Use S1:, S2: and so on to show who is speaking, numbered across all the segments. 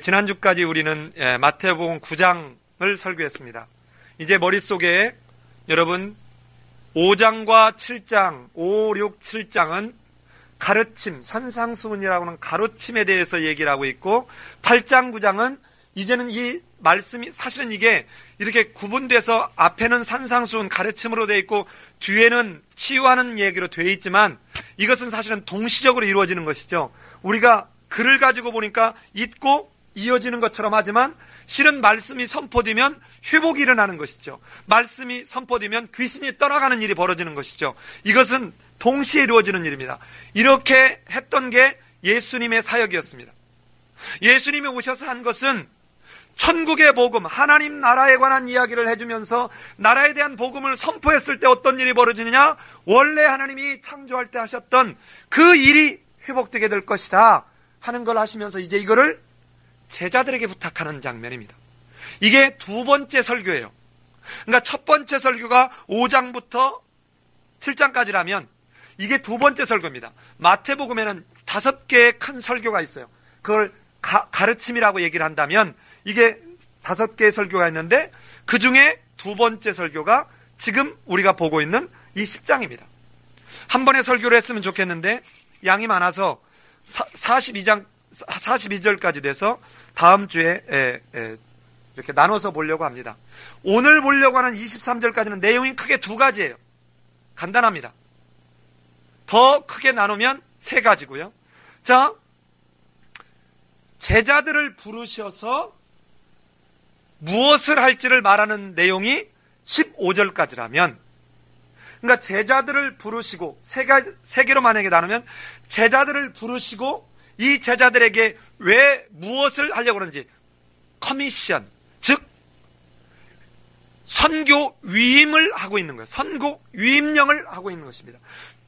S1: 지난주까지 우리는 마태복음 9장을 설교했습니다. 이제 머릿속에 여러분 5장과 7장, 5, 6, 7장은 가르침, 산상수훈이라고 하는 가르침에 대해서 얘기를 하고 있고 8장, 9장은 이제는 이 말씀이 사실은 이게 이렇게 구분돼서 앞에는 산상수훈 가르침으로 되어 있고 뒤에는 치유하는 얘기로 되어 있지만 이것은 사실은 동시적으로 이루어지는 것이죠. 우리가 글을 가지고 보니까 읽고 이어지는 것처럼 하지만 실은 말씀이 선포되면 회복이 일어나는 것이죠. 말씀이 선포되면 귀신이 떠나가는 일이 벌어지는 것이죠. 이것은 동시에 이루어지는 일입니다. 이렇게 했던 게 예수님의 사역이었습니다. 예수님이 오셔서 한 것은 천국의 복음, 하나님 나라에 관한 이야기를 해주면서 나라에 대한 복음을 선포했을 때 어떤 일이 벌어지느냐? 원래 하나님이 창조할 때 하셨던 그 일이 회복되게 될 것이다 하는 걸 하시면서 이제 이거를 제자들에게 부탁하는 장면입니다. 이게 두 번째 설교예요. 그러니까 첫 번째 설교가 5장부터 7장까지라면 이게 두 번째 설교입니다. 마태복음에는 5개의 큰 설교가 있어요. 그걸 가르침이라고 얘기를 한다면 이게 5개의 설교가 있는데 그 중에 두 번째 설교가 지금 우리가 보고 있는 이 10장입니다. 한 번에 설교를 했으면 좋겠는데 양이 많아서 42절까지 돼서 다음 주에 이렇게 나눠서 보려고 합니다. 오늘 보려고 하는 23절까지는 내용이 크게 두 가지예요. 간단합니다. 더 크게 나누면 세 가지고요. 자, 제자들을 부르셔서 무엇을 할지를 말하는 내용이 15절까지라면, 그러니까 제자들을 부르시고 세 개로 만약에 나누면 제자들을 부르시고 이 제자들에게 왜 무엇을 하려고 하는지 커미션, 즉 선교 위임을 하고 있는 거예요. 선교 위임령을 하고 있는 것입니다.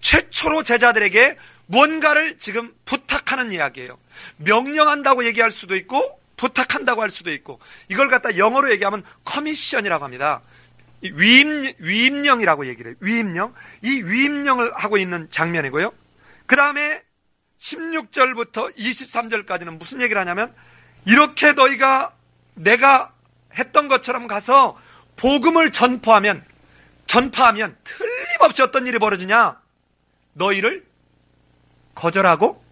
S1: 최초로 제자들에게 뭔가를 지금 부탁하는 이야기예요. 명령한다고 얘기할 수도 있고 부탁한다고 할 수도 있고, 이걸 갖다 영어로 얘기하면 커미션이라고 합니다. 위임령이라고 얘기를 해요. 위임령. 이 위임령을 하고 있는 장면이고요. 그 다음에 16절부터 23절까지는 무슨 얘기를 하냐면, 이렇게 너희가 내가 했던 것처럼 가서 복음을 전파하면 틀림없이 어떤 일이 벌어지냐? 너희를 거절하고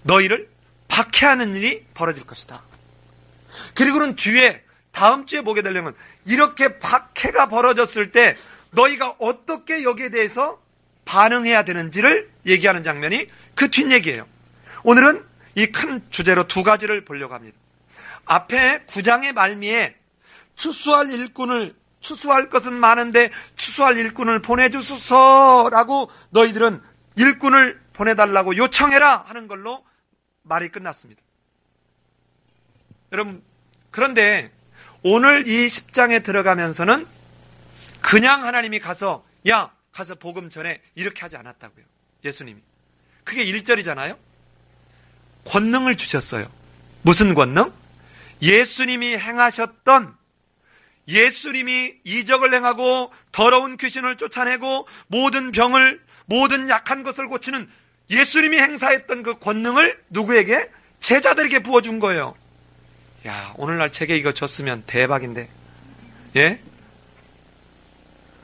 S1: 너희를 박해하는 일이 벌어질 것이다. 그리고는 뒤에 다음 주에 보게 되려면 이렇게 박해가 벌어졌을 때 너희가 어떻게 여기에 대해서 반응해야 되는지를 얘기하는 장면이 그 뒷얘기예요. 오늘은 이 큰 주제로 두 가지를 보려고 합니다. 앞에 9장의 말미에 추수할 것은 많은데 추수할 일꾼을 보내주소서라고 너희들은 일꾼을 보내달라고 요청해라 하는 걸로 말이 끝났습니다. 여러분, 그런데 오늘 이 10장에 들어가면서는 그냥 하나님이 가서 복음 전해 이렇게 하지 않았다고요. 예수님이. 그게 1절이잖아요. 권능을 주셨어요. 무슨 권능? 예수님이 행하셨던, 예수님이 이적을 행하고 더러운 귀신을 쫓아내고 모든 병을, 모든 약한 것을 고치는 예수님이 행사했던 그 권능을 누구에게? 제자들에게 부어준 거예요. 야, 오늘날 책에 이거 줬으면 대박인데. 예?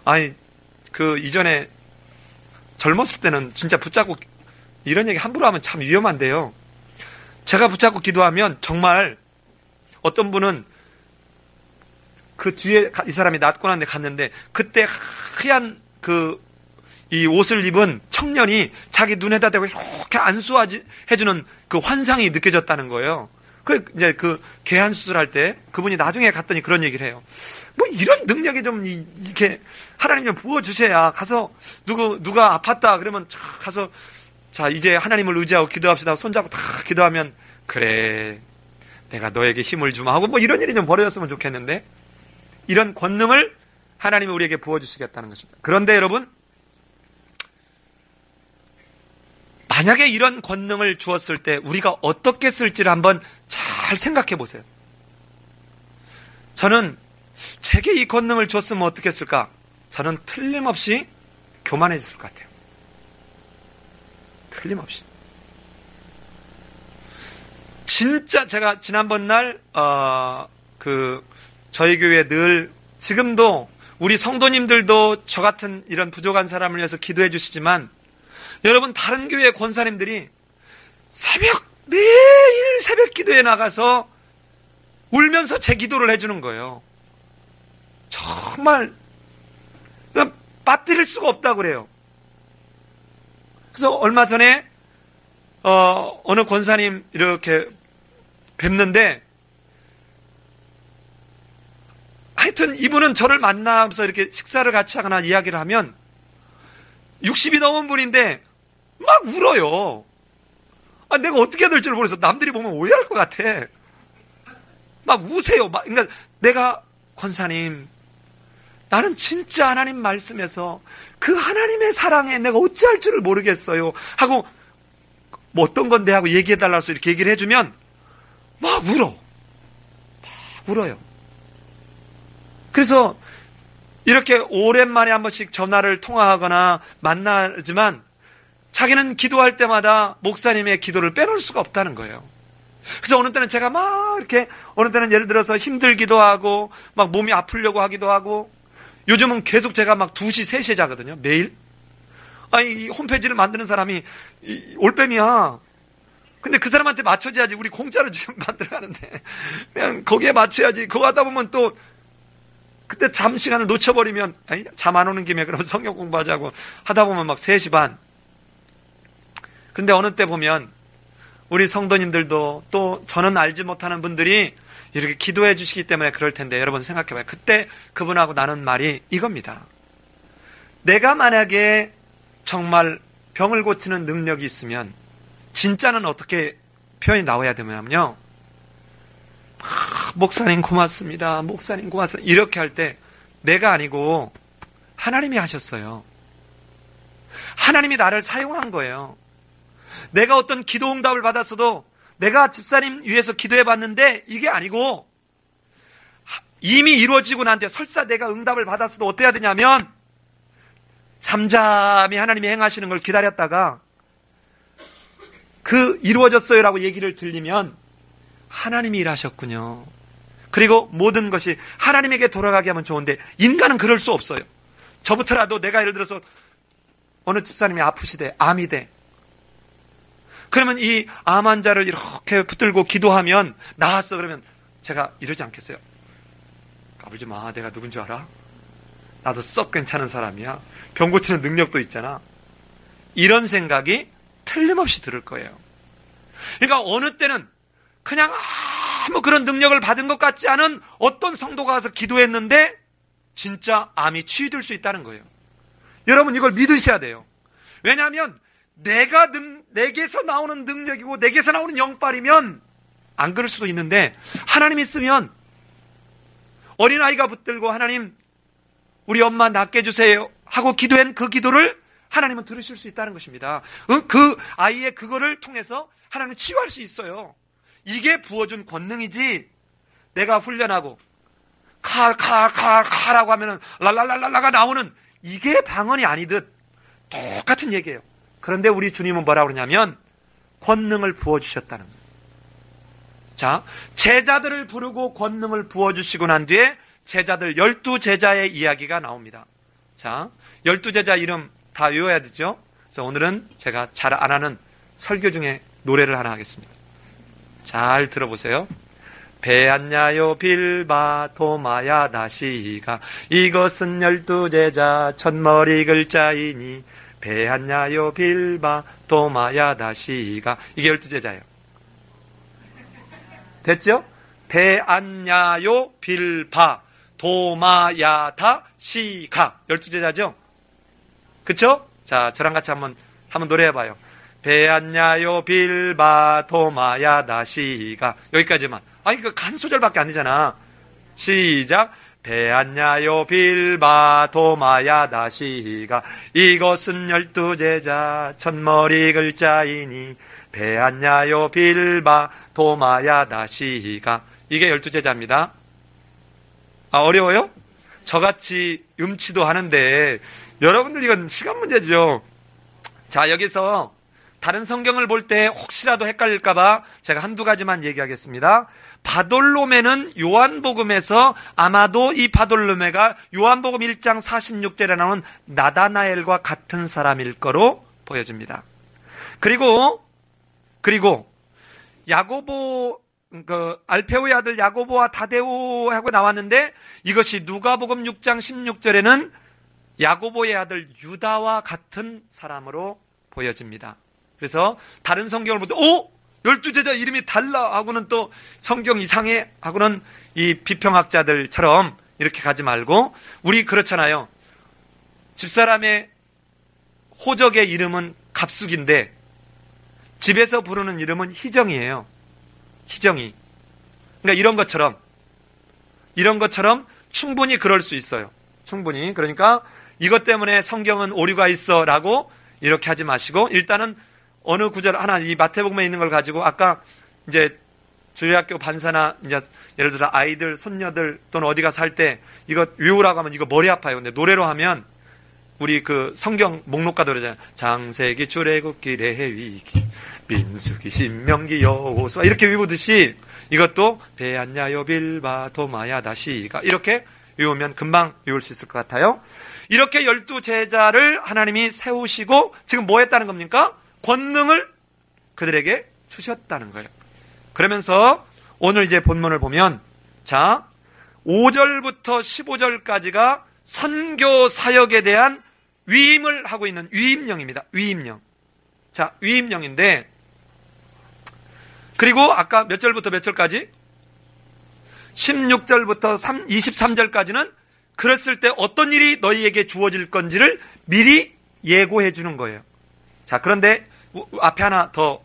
S1: 아니, 이전에 젊었을 때는 진짜 붙잡고 이런 얘기 함부로 하면 참 위험한데요. 제가 붙잡고 기도하면 정말 어떤 분은 그 뒤에 이 사람이 낫고 난 데 갔는데 그때 하얀 이 옷을 입은 청년이 자기 눈에다 대고 이렇게 안수해주는 그 환상이 느껴졌다는 거예요. 이제 개한 수술할 때 그분이 나중에 갔더니 그런 얘기를 해요. 뭐 이런 능력이 좀 이렇게 하나님 좀 부어주셔야 가서 누가 아팠다 그러면 가서 자, 이제 하나님을 의지하고 기도합시다. 손잡고 다 기도하면 그래, 내가 너에게 힘을 주마 하고 뭐 이런 일이 좀 벌어졌으면 좋겠는데, 이런 권능을 하나님이 우리에게 부어주시겠다는 것입니다. 그런데 여러분, 만약에 이런 권능을 주었을 때 우리가 어떻게 쓸지를 한번 잘 생각해 보세요. 저는 제게 이 권능을 줬으면 어떻게 했을까? 저는 틀림없이 교만해졌을 것 같아요. 틀림없이. 진짜 제가 지난번 날 저희 교회 늘 지금도 우리 성도님들도 저 같은 이런 부족한 사람을 위해서 기도해 주시지만 여러분 다른 교회 권사님들이 매일 새벽 기도에 나가서 울면서 제 기도를 해주는 거예요. 정말 빠뜨릴 수가 없다고 그래요. 그래서 얼마 전에 어느 권사님 이렇게 뵙는데 하여튼 이분은 저를 만나면서 이렇게 식사를 같이 하거나 이야기를 하면 60이 넘은 분인데 막 울어요. 내가 어떻게 해야 될지 모르겠어. 남들이 보면 오해할 것 같아. 막 우세요. 그러니까 내가 권사님, 나는 진짜 하나님 말씀에서 그 하나님의 사랑에 내가 어찌할 줄을 모르겠어요. 하고 뭐 어떤 건데 하고 얘기해달라고 이렇게 얘기를 해주면 막 울어요. 그래서 이렇게 오랜만에 한 번씩 전화를 통화하거나 만나지만 자기는 기도할 때마다 목사님의 기도를 빼놓을 수가 없다는 거예요. 그래서 어느 때는 제가 막 이렇게 어느 때는 예를 들어서 힘들기도 하고 막 몸이 아프려고 하기도 하고 요즘은 계속 제가 막 2시, 3시에 자거든요. 매일. 이 홈페이지를 만드는 사람이 올빼미야. 근데 그 사람한테 맞춰줘야지. 우리 공짜로 지금 만들어가는데 그냥 거기에 맞춰야지. 그거 하다 보면 또 그때 잠 시간을 놓쳐버리면 잠 안 오는 김에 그럼 성경 공부하자고 하다 보면 막 3시 반. 근데 어느 때 보면 우리 성도님들도 또 저는 알지 못하는 분들이 이렇게 기도해 주시기 때문에 그럴 텐데 여러분 생각해봐요. 그때 그분하고 나눈 말이 이겁니다. 내가 만약에 정말 병을 고치는 능력이 있으면 진짜는 어떻게 표현이 나와야 되냐면요. 목사님 고맙습니다. 목사님 고맙습니다. 이렇게 할 때 내가 아니고 하나님이 하셨어요. 하나님이 나를 사용한 거예요. 내가 어떤 기도 응답을 받았어도 내가 집사님 위해서 기도해 봤는데 이게 아니고 이미 이루어지고 난 뒤에 설사 내가 응답을 받았어도 어떻게 해야 되냐면 잠잠히 하나님이 행하시는 걸 기다렸다가 그 이루어졌어요라고 얘기를 들리면 하나님이 일하셨군요. 그리고 모든 것이 하나님에게 돌아가게 하면 좋은데 인간은 그럴 수 없어요. 저부터라도 내가 예를 들어서 어느 집사님이 아프시대, 암이 돼. 그러면 이 암 환자를 이렇게 붙들고 기도하면 나았어. 그러면 제가 이러지 않겠어요. 까불지 마. 내가 누군 줄 알아? 나도 썩 괜찮은 사람이야. 병 고치는 능력도 있잖아. 이런 생각이 틀림없이 들을 거예요. 그러니까 어느 때는 그냥 아무 그런 능력을 받은 것 같지 않은 어떤 성도가 가서 기도했는데 진짜 암이 치유될 수 있다는 거예요. 여러분 이걸 믿으셔야 돼요. 왜냐하면 내게서 나오는 능력이고 내게서 나오는 영빨이면 안 그럴 수도 있는데 하나님이 있으면 어린아이가 붙들고 하나님 우리 엄마 낫게 해주세요 하고 기도한 그 기도를 하나님은 들으실 수 있다는 것입니다. 그 아이의 그거를 통해서 하나님은 치유할 수 있어요. 이게 부어준 권능이지 내가 훈련하고 칼하고 하면은 랄랄랄랄라가 나오는 이게 방언이 아니듯 똑같은 얘기예요. 그런데 우리 주님은 뭐라고 그러냐면 권능을 부어주셨다는 거예요. 자, 제자들을 부르고 권능을 부어주시고 난 뒤에 제자들 12제자의 이야기가 나옵니다. 자, 12제자 이름 다 외워야 되죠. 그래서 오늘은 제가 잘 안 하는 설교 중에 노래를 하나 하겠습니다. 잘 들어보세요. 베안야요 빌바 도마야 다시가 이것은 12제자 첫머리 글자이니 베안야요 빌바 도마야 다시가 이게 12제자예요. 됐죠? 베안야요 빌바 도마야 다시가 12제자죠? 그쵸? 자, 저랑 같이 한번 노래해봐요. 베안야요 빌바 도마야 다시가 여기까지만. 아니 그 간 소절밖에 안 되잖아. 시작. 베안야요 빌바 도마야 다시가 이것은 12제자 첫머리 글자이니 베안야요 빌바 도마야 다시가 이게 12제자입니다. 어려워요? 저같이 음치도 하는데 여러분들 이건 시간 문제죠. 자, 여기서 다른 성경을 볼 때 혹시라도 헷갈릴까봐 제가 한두 가지만 얘기하겠습니다. 바돌로메는 요한복음에서 아마도 이 바돌로메가 요한복음 1장 46절에 나오는 나다나엘과 같은 사람일 거로 보여집니다. 그리고 야고보, 알페오의 아들 야고보와 다데오하고 나왔는데 이것이 누가복음 6장 16절에는 야고보의 아들 유다와 같은 사람으로 보여집니다. 그래서 다른 성경을 볼 때 12제자 이름이 달라 하고는 또 성경 이상해 하고는 이 비평학자들처럼 이렇게 가지 말고, 우리 그렇잖아요. 집사람의 호적의 이름은 갑숙인데 집에서 부르는 이름은 희정이에요. 희정이. 그러니까 이런 것처럼 충분히 그럴 수 있어요. 충분히. 그러니까 이것 때문에 성경은 오류가 있어 라고 이렇게 하지 마시고, 일단은 어느 구절 하나, 이 마태복음에 있는 걸 가지고 아까 이제 주일학교 반사나 이제 예를 들어 아이들, 손녀들 또는 어디 가서 할 때 이거 외우라고 하면 이거 머리 아파요. 근데 노래로 하면 우리 그 성경 목록가도 그러잖아요. 장세기, 출애굽기, 레위기, 민수기, 신명기, 여호수아 이렇게 외우듯이 이것도 베안야, 요빌바, 도마야, 다시가 이렇게 외우면 금방 외울 수 있을 것 같아요. 이렇게 12제자를 하나님이 세우시고 지금 뭐 했다는 겁니까? 권능을 그들에게 주셨다는 거예요. 그러면서 오늘 이제 본문을 보면, 자, 5절부터 15절까지가 선교 사역에 대한 위임을 하고 있는 위임령입니다. 위임령. 자, 위임령인데, 그리고 아까 몇 절부터 몇 절까지? 16절부터 23절까지는 그랬을 때 어떤 일이 너희에게 주어질 건지를 미리 예고해 주는 거예요. 자, 그런데 앞에 하나 더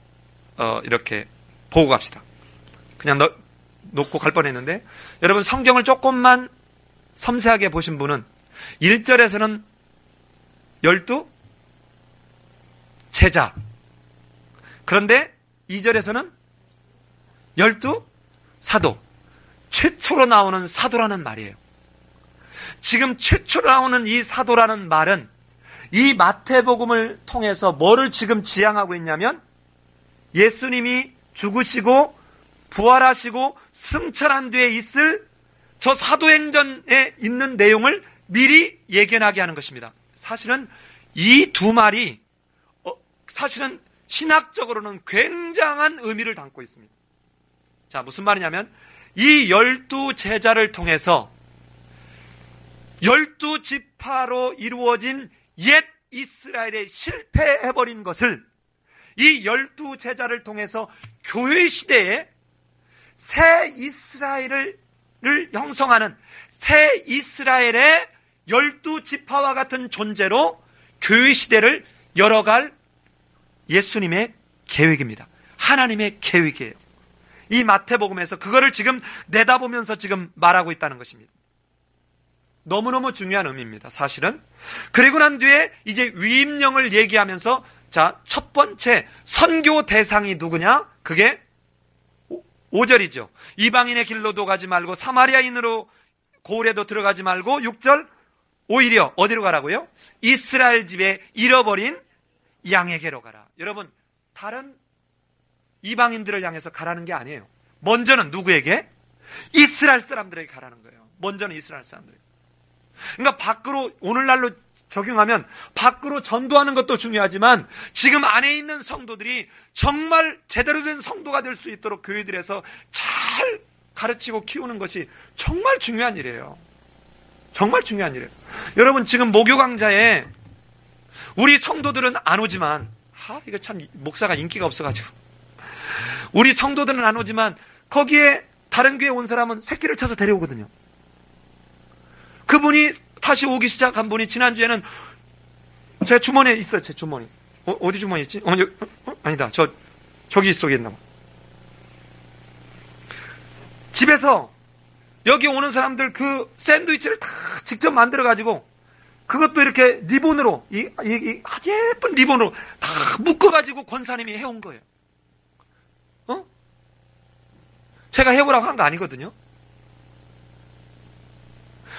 S1: 이렇게 보고 갑시다. 그냥 놓고 갈 뻔했는데, 여러분 성경을 조금만 섬세하게 보신 분은 1절에서는 12 제자, 그런데 2절에서는 12 사도, 최초로 나오는 사도라는 말이에요. 지금 최초로 나오는 이 사도라는 말은 이 마태복음을 통해서 뭐를 지금 지향하고 있냐면, 예수님이 죽으시고 부활하시고 승천한 뒤에 있을 저 사도행전에 있는 내용을 미리 예견하게 하는 것입니다. 사실은 이 두 말이 사실은 신학적으로는 굉장한 의미를 담고 있습니다. 자, 무슨 말이냐면 이 12제자를 통해서 12지파로 이루어진 옛 이스라엘에 실패해버린 것을 이 12제자를 통해서 교회 시대에 새 이스라엘을 형성하는 새 이스라엘의 12지파와 같은 존재로 교회 시대를 열어갈 예수님의 계획입니다. 하나님의 계획이에요. 이 마태복음에서 그거를 지금 내다보면서 지금 말하고 있다는 것입니다. 너무너무 중요한 의미입니다, 사실은. 그리고 난 뒤에 이제 위임령을 얘기하면서, 자, 첫 번째 선교 대상이 누구냐? 그게 5절이죠. 이방인의 길로도 가지 말고 사마리아인으로 고을에도 들어가지 말고, 6절 오히려 어디로 가라고요? 이스라엘 집에 잃어버린 양에게로 가라. 여러분, 다른 이방인들을 향해서 가라는 게 아니에요. 먼저는 누구에게? 이스라엘 사람들에게 가라는 거예요. 먼저는 이스라엘 사람들에게. 그러니까 밖으로, 오늘날로 적용하면 밖으로 전도하는 것도 중요하지만 지금 안에 있는 성도들이 정말 제대로 된 성도가 될 수 있도록 교회들에서 잘 가르치고 키우는 것이 정말 중요한 일이에요. 정말 중요한 일이에요. 여러분, 지금 목요 강좌에 우리 성도들은 안 오지만, 이거 참 목사가 인기가 없어가지고, 우리 성도들은 안 오지만 거기에 다른 교회 온 사람은 새끼를 쳐서 데려오거든요. 그분이 다시 오기 시작한 분이 지난주에는 제 주머니에 있어요. 제 주머니. 어디 주머니 있지? 아니다. 저기 속에 있나 봐. 집에서 여기 오는 사람들 그 샌드위치를 다 직접 만들어가지고 그것도 이렇게 리본으로, 이 예쁜 리본으로 다 묶어가지고 권사님이 해온 거예요. 제가 해보라고 한 거 아니거든요.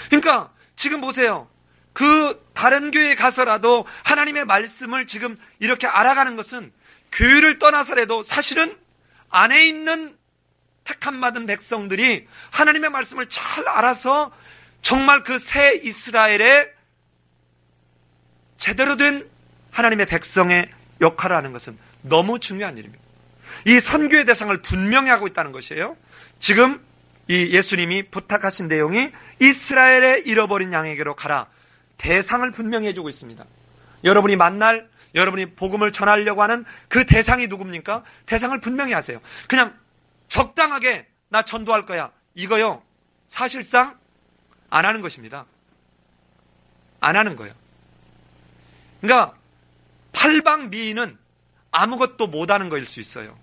S1: 그러니까 지금 보세요. 그 다른 교회에 가서라도 하나님의 말씀을 지금 이렇게 알아가는 것은 교회를 떠나서라도 사실은 안에 있는 택함 받은 백성들이 하나님의 말씀을 잘 알아서 정말 그 새 이스라엘의 제대로 된 하나님의 백성의 역할을 하는 것은 너무 중요한 일입니다. 이 선교의 대상을 분명히 하고 있다는 것이에요. 지금 이 예수님이 부탁하신 내용이 이스라엘의 잃어버린 양에게로 가라. 대상을 분명히 해주고 있습니다. 여러분이 만날, 여러분이 복음을 전하려고 하는 그 대상이 누굽니까? 대상을 분명히 하세요. 그냥 적당하게 나 전도할 거야, 이거요, 사실상 안 하는 것입니다. 안 하는 거예요. 그러니까 팔방미인은 아무것도 못하는 거일 수 있어요.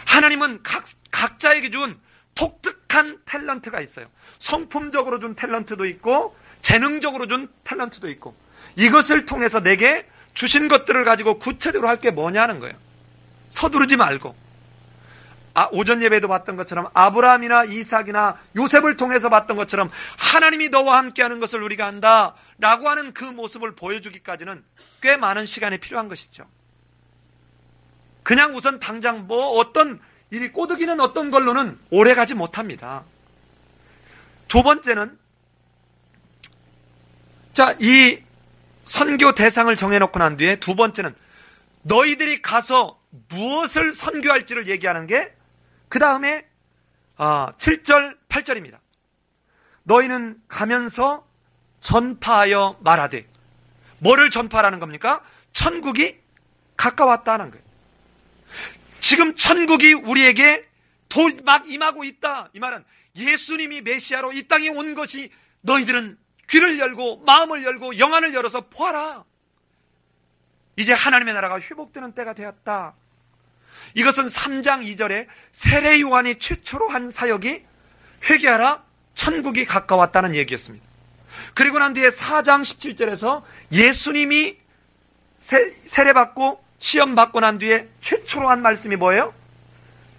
S1: 하나님은 각자에게 준 독특한 탤런트가 있어요. 성품적으로 준 탤런트도 있고 재능적으로 준 탤런트도 있고, 이것을 통해서 내게 주신 것들을 가지고 구체적으로 할 게 뭐냐는 거예요. 서두르지 말고. 오전 예배도 봤던 것처럼 아브라함이나 이삭이나 요셉을 통해서 봤던 것처럼 하나님이 너와 함께하는 것을 우리가 안다 라고 하는 그 모습을 보여주기까지는 꽤 많은 시간이 필요한 것이죠. 그냥 우선 당장 어떤 일이 꼬드기는 어떤 걸로는 오래 가지 못합니다. 두 번째는, 이 선교 대상을 정해놓고 난 뒤에 두 번째는 너희들이 가서 무엇을 선교할지를 얘기하는 게 그 다음에 7절, 8절입니다. 너희는 가면서 전파하여 말하되. 뭐를 전파하라는 겁니까? 천국이 가까웠다는 거예요. 지금 천국이 우리에게 막 임하고 있다. 이 말은 예수님이 메시아로 이 땅에 온 것이, 너희들은 귀를 열고 마음을 열고 영안을 열어서 보아라. 이제 하나님의 나라가 회복되는 때가 되었다. 이것은 3장 2절에 세례 요한이 최초로 한 사역이 회개하라, 천국이 가까웠다는 얘기였습니다. 그리고 난 뒤에 4장 17절에서 예수님이 세례받고 시험받고 난 뒤에 최초로 한 말씀이 뭐예요?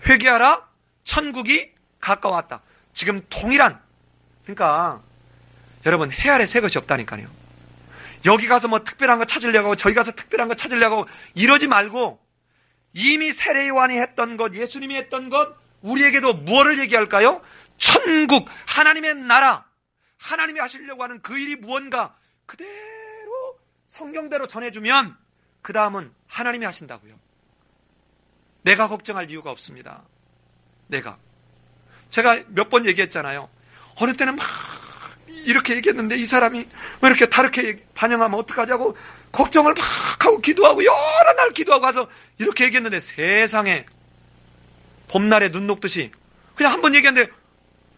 S1: 회개하라, 천국이 가까웠다. 지금 동일한, 그러니까 여러분, 해 아래 새 것이 없다니까요. 여기 가서 뭐 특별한 거 찾으려고 하고 저기 가서 특별한 거 찾으려고 하고 이러지 말고, 이미 세례 요한이 했던 것, 예수님이 했던 것, 우리에게도 무엇을 얘기할까요? 천국, 하나님의 나라, 하나님이 하시려고 하는 그 일이 무언가 그대로 성경대로 전해주면 그 다음은 하나님이 하신다고요. 내가 걱정할 이유가 없습니다. 제가 몇 번 얘기했잖아요. 어느 때는 막 이렇게 얘기했는데 이 사람이 왜 이렇게 다르게 반영하면 어떡하자고 걱정을 막 하고 기도하고 여러 날 기도하고 가서 이렇게 얘기했는데, 세상에 봄날에 눈 녹듯이 그냥 한 번 얘기했는데,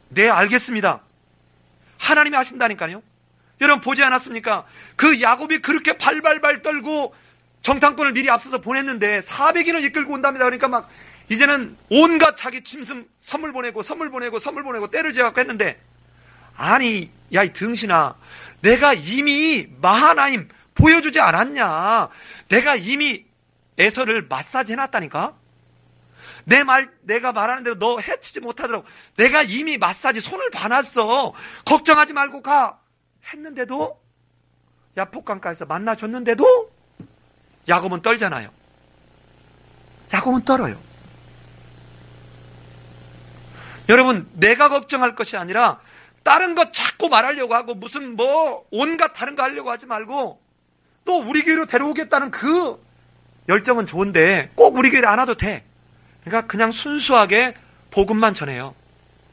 S1: 네, 알겠습니다, 하나님이 하신다니까요. 여러분 보지 않았습니까? 그 야곱이 그렇게 발발발 떨고 정탐꾼을 미리 앞서서 보냈는데 400인을 이끌고 온답니다. 그러니까 막 이제는 온갖 자기 짐승 선물 보내고 때를 지어갖고 했는데, 아니, 야, 이 등신아, 내가 이미 마하나임 보여주지 않았냐? 내가 이미 에서를 마사지 해놨다니까? 내가 말하는 대로 너 해치지 못하더라고. 내가 이미 마사지 손을 봐놨어. 걱정하지 말고 가. 했는데도, 야복강가에서 만나줬는데도 야곱은 떨잖아요. 야곱은 떨어요. 여러분, 내가 걱정할 것이 아니라 다른 것 자꾸 말하려고 하고 무슨 온갖 다른 거 하려고 하지 말고, 또 우리 교회로 데려오겠다는 그 열정은 좋은데 꼭 우리 교회를 안 와도 돼. 그러니까 그냥 순수하게 복음만 전해요.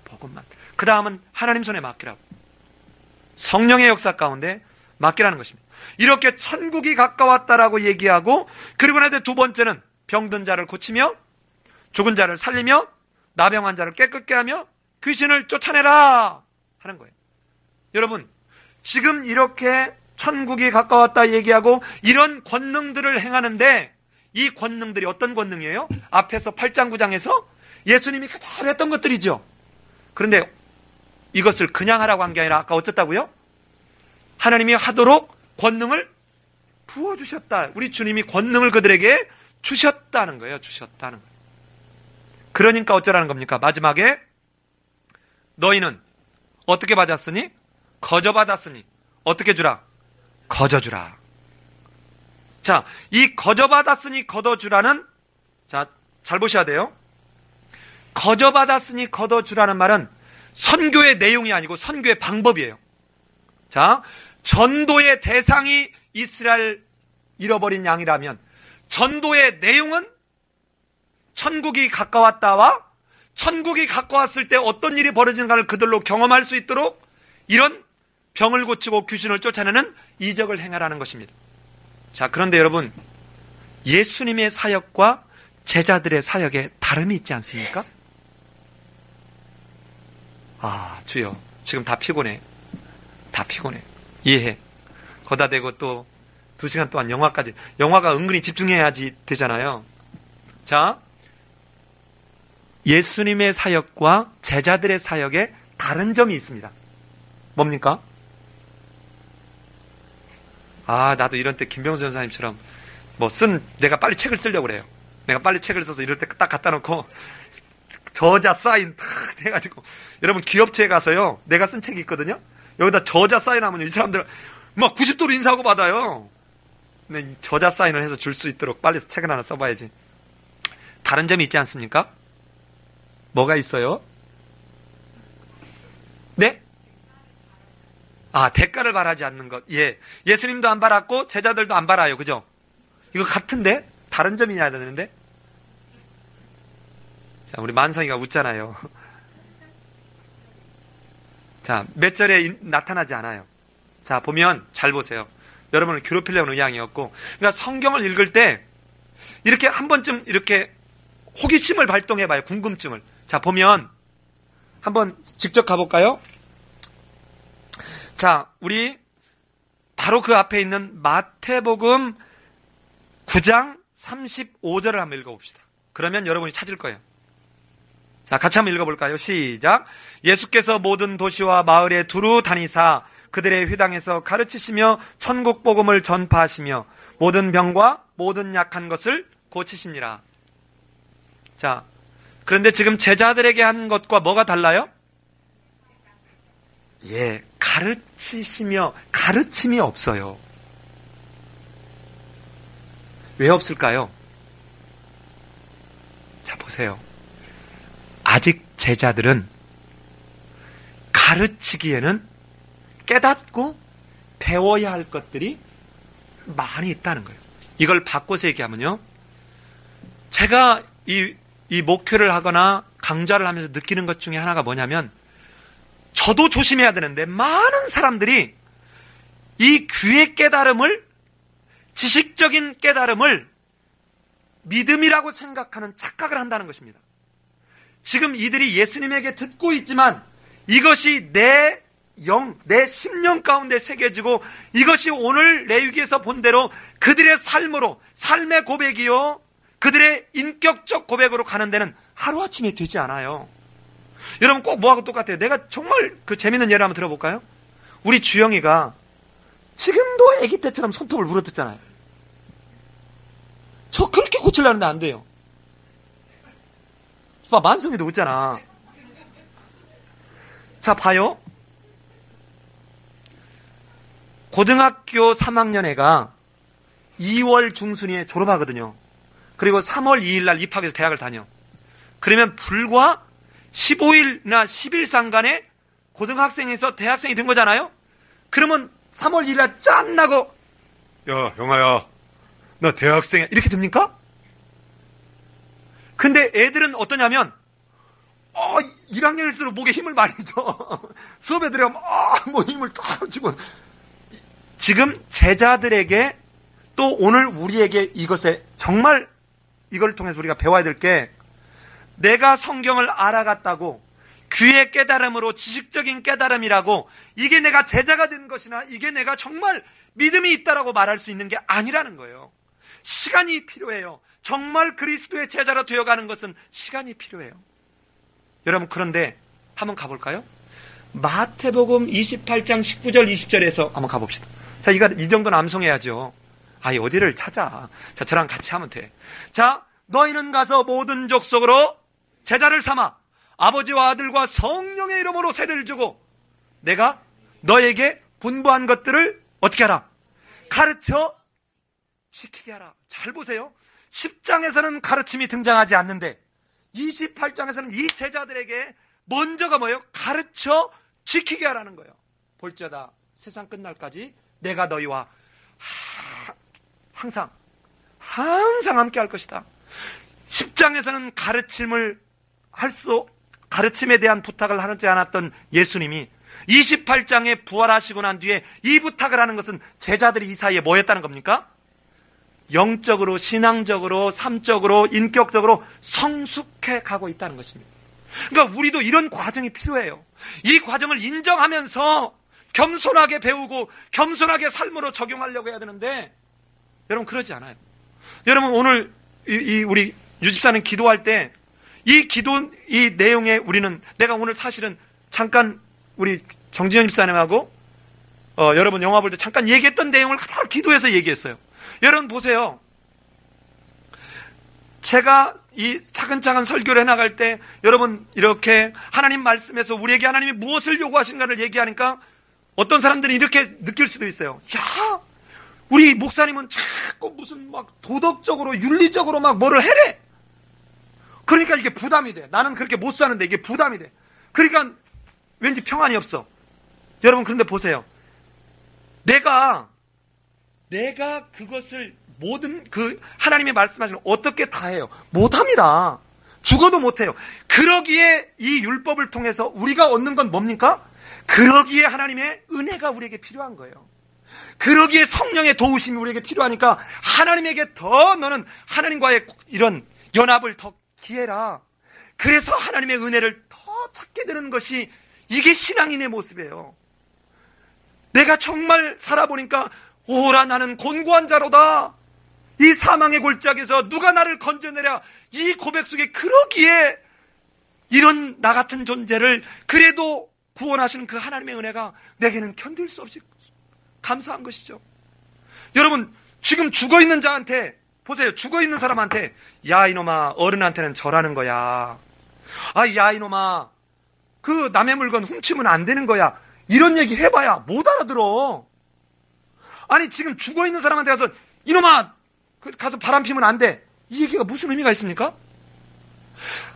S1: 복음만. 그 다음은 하나님 손에 맡기라고. 성령의 역사 가운데 맡기라는 것입니다. 이렇게 천국이 가까웠다라고 얘기하고, 그리고 나서 두 번째는 병든 자를 고치며 죽은 자를 살리며 나병한 자를 깨끗게 하며 귀신을 쫓아내라 하는 거예요. 여러분, 지금 이렇게 천국이 가까웠다 얘기하고 이런 권능들을 행하는데, 이 권능들이 어떤 권능이에요? 앞에서 8장 9장에서 예수님이 그대로 했던 것들이죠. 그런데 이것을 그냥 하라고 한 게 아니라 아까 어쨌다고요? 하나님이 하도록 권능을 부어주셨다. 우리 주님이 권능을 그들에게 주셨다는 거예요. 주셨다는 거예요. 그러니까 어쩌라는 겁니까? 마지막에 너희는 어떻게 받았으니? 거저 받았으니 어떻게 주라? 거저 주라. 자, 이 거저받았으니 거둬주라는, 자, 잘 보셔야 돼요. 거저받았으니 거둬주라는 말은 선교의 내용이 아니고 선교의 방법이에요. 자, 전도의 대상이 이스라엘 잃어버린 양이라면 전도의 내용은 천국이 가까웠다와 천국이 가까웠을 때 어떤 일이 벌어지는가를 그들로 경험할 수 있도록 이런 병을 고치고 귀신을 쫓아내는 이적을 행하라는 것입니다. 자, 그런데 여러분, 예수님의 사역과 제자들의 사역에 다름이 있지 않습니까? 아, 주여, 지금 다 피곤해. 다 피곤해. 이해해. 거다 대고 또 2시간 동안 영화까지. 영화가 은근히 집중해야지 되잖아요. 자, 예수님의 사역과 제자들의 사역에 다른 점이 있습니다. 뭡니까? 아, 나도 이런 때 김병수 전사님처럼 내가 빨리 책을 쓰려고 그래요. 내가 빨리 책을 써서 이럴 때 딱 갖다 놓고 저자 사인 탁 해가지고, 여러분 기업체에 가서요, 내가 쓴 책이 있거든요. 여기다 저자 사인하면 이 사람들 막 90도로 인사하고 받아요. 근데 저자 사인을 해서 줄 수 있도록 빨리 책을 하나 써봐야지. 다른 점이 있지 않습니까? 뭐가 있어요? 네? 아, 대가를 바라지 않는 것. 예. 예수님도 안 바랐고 제자들도 안 바라요. 그죠? 이거 같은데? 다른 점이 있어야 되는데? 자, 우리 만성이가 웃잖아요. 자, 몇 절에 나타나지 않아요. 자, 보면 잘 보세요. 여러분을 괴롭히려는 의향이었고, 그러니까 성경을 읽을 때 이렇게 한 번쯤 이렇게 호기심을 발동해봐요. 궁금증을. 자, 보면 한번 직접 가볼까요? 자, 우리 바로 그 앞에 있는 마태복음 9장 35절을 한번 읽어봅시다. 그러면 여러분이 찾을 거예요. 자, 같이 한번 읽어볼까요? 시작. 예수께서 모든 도시와 마을에 두루 다니사 그들의 회당에서 가르치시며 천국 복음을 전파하시며 모든 병과 모든 약한 것을 고치시니라. 자, 그런데 지금 제자들에게 한 것과 뭐가 달라요? 예, 가르치시며 가르침이 없어요. 왜 없을까요? 자, 보세요. 아직 제자들은 가르치기에는 깨닫고 배워야 할 것들이 많이 있다는 거예요. 이걸 바꿔서 얘기하면요, 제가 이 목회를 하거나 강좌를 하면서 느끼는 것 중에 하나가 뭐냐면, 저도 조심해야 되는데 많은 사람들이 이 귀의 깨달음을, 지식적인 깨달음을 믿음이라고 생각하는 착각을 한다는 것입니다. 지금 이들이 예수님에게 듣고 있지만 이것이 내 심령 가운데 새겨지고 이것이 오늘 레위기에서 본 대로 그들의 삶으로, 삶의 고백이요, 그들의 인격적 고백으로 가는 데는 하루아침에 되지 않아요. 여러분 꼭 뭐하고 똑같아요. 내가 정말 그 재밌는 예를 한번 들어볼까요? 우리 주영이가 지금도 아기 때처럼 손톱을 물어뜯잖아요. 저 그렇게 고치려는데 안 돼요. 봐, 만성이도 웃잖아. 자, 봐요. 고등학교 3학년 애가 2월 중순에 졸업하거든요. 그리고 3월 2일 날 입학해서 대학을 다녀. 그러면 불과 15일이나 10일 상간에 고등학생에서 대학생이 된 거잖아요? 그러면 3월 2일 날 짠 나고, 야, 영아야, 나 대학생이야. 이렇게 됩니까? 근데 애들은 어떠냐면, 1학년일수록 목에 힘을 많이 줘. 수업에 들어가면, 뭐 힘을 딱 주고. 지금 제자들에게 또 오늘 우리에게 이것에 정말 이걸 통해서 우리가 배워야 될 게, 내가 성경을 알아갔다고 귀의 깨달음으로 지식적인 깨달음이라고 이게 내가 제자가 된 것이나 이게 내가 정말 믿음이 있다라고 말할 수 있는 게 아니라는 거예요. 시간이 필요해요. 정말 그리스도의 제자로 되어가는 것은 시간이 필요해요. 여러분, 그런데 한번 가볼까요? 마태복음 28장 19절 20절에서 한번 가봅시다. 자, 이 정도는 암송해야죠. 어디를 찾아. 자, 저랑 같이 하면 돼. 자, 너희는 가서 모든 족속으로 제자를 삼아 아버지와 아들과 성령의 이름으로 세례를 주고 내가 너에게 분부한 것들을 어떻게 하라? 가르쳐 지키게 하라. 잘 보세요. 10장에서는 가르침이 등장하지 않는데 28장에서는 이 제자들에게 먼저가 뭐예요? 가르쳐 지키게 하라는 거예요. 볼지어다 세상 끝날까지 내가 너희와 항상 함께 할 것이다. 10장에서는 가르침에 대한 부탁을 하지 않았던 예수님이 28장에 부활하시고 난 뒤에 이 부탁을 하는 것은 제자들이 이 사이에 뭐 했다는 겁니까? 영적으로, 신앙적으로, 삶적으로, 인격적으로 성숙해 가고 있다는 것입니다. 그러니까 우리도 이런 과정이 필요해요. 이 과정을 인정하면서 겸손하게 배우고 겸손하게 삶으로 적용하려고 해야 되는데 여러분 그러지 않아요. 여러분 오늘 우리 유집사님 기도할 때 이 내용에 우리는 내가 오늘 사실은 잠깐 우리 정진현 집사님하고 여러분 영화 볼 때 잠깐 얘기했던 내용을 그대로 기도해서 얘기했어요. 여러분 보세요. 제가 이 차근차근 설교를 해나갈 때 여러분 이렇게 하나님 말씀에서 우리에게 하나님이 무엇을 요구하신가를 얘기하니까 어떤 사람들이 이렇게 느낄 수도 있어요. 야, 우리 목사님은 자꾸 무슨 막 도덕적으로 윤리적으로 막 뭐를 해래. 그러니까 이게 부담이 돼. 나는 그렇게 못 사는데 이게 부담이 돼. 그러니까 왠지 평안이 없어. 여러분 그런데 보세요. 내가 그것을 모든 하나님의 말씀하시는 어떻게 다 해요? 못합니다. 죽어도 못해요. 그러기에 이 율법을 통해서 우리가 얻는 건 뭡니까? 그러기에 하나님의 은혜가 우리에게 필요한 거예요. 그러기에 성령의 도우심이 우리에게 필요하니까 하나님에게 더 너는 하나님과의 이런 연합을 더 기해라. 그래서 하나님의 은혜를 더 찾게 되는 것이 이게 신앙인의 모습이에요. 내가 정말 살아보니까 오라 나는 곤고한 자로다. 이 사망의 골짜기에서 누가 나를 건져내랴. 이 고백 속에 그러기에 이런 나 같은 존재를 그래도 구원하시는 그 하나님의 은혜가 내게는 견딜 수 없이 감사한 것이죠. 여러분 지금 죽어있는 자한테 보세요. 죽어있는 사람한테 야 이놈아 어른한테는 절하는 거야. 야 이놈아 그 남의 물건 훔치면 안 되는 거야. 이런 얘기 해봐야 못 알아들어. 아니 지금 죽어있는 사람한테 가서 이놈아 가서 바람 피면 안 돼. 이 얘기가 무슨 의미가 있습니까?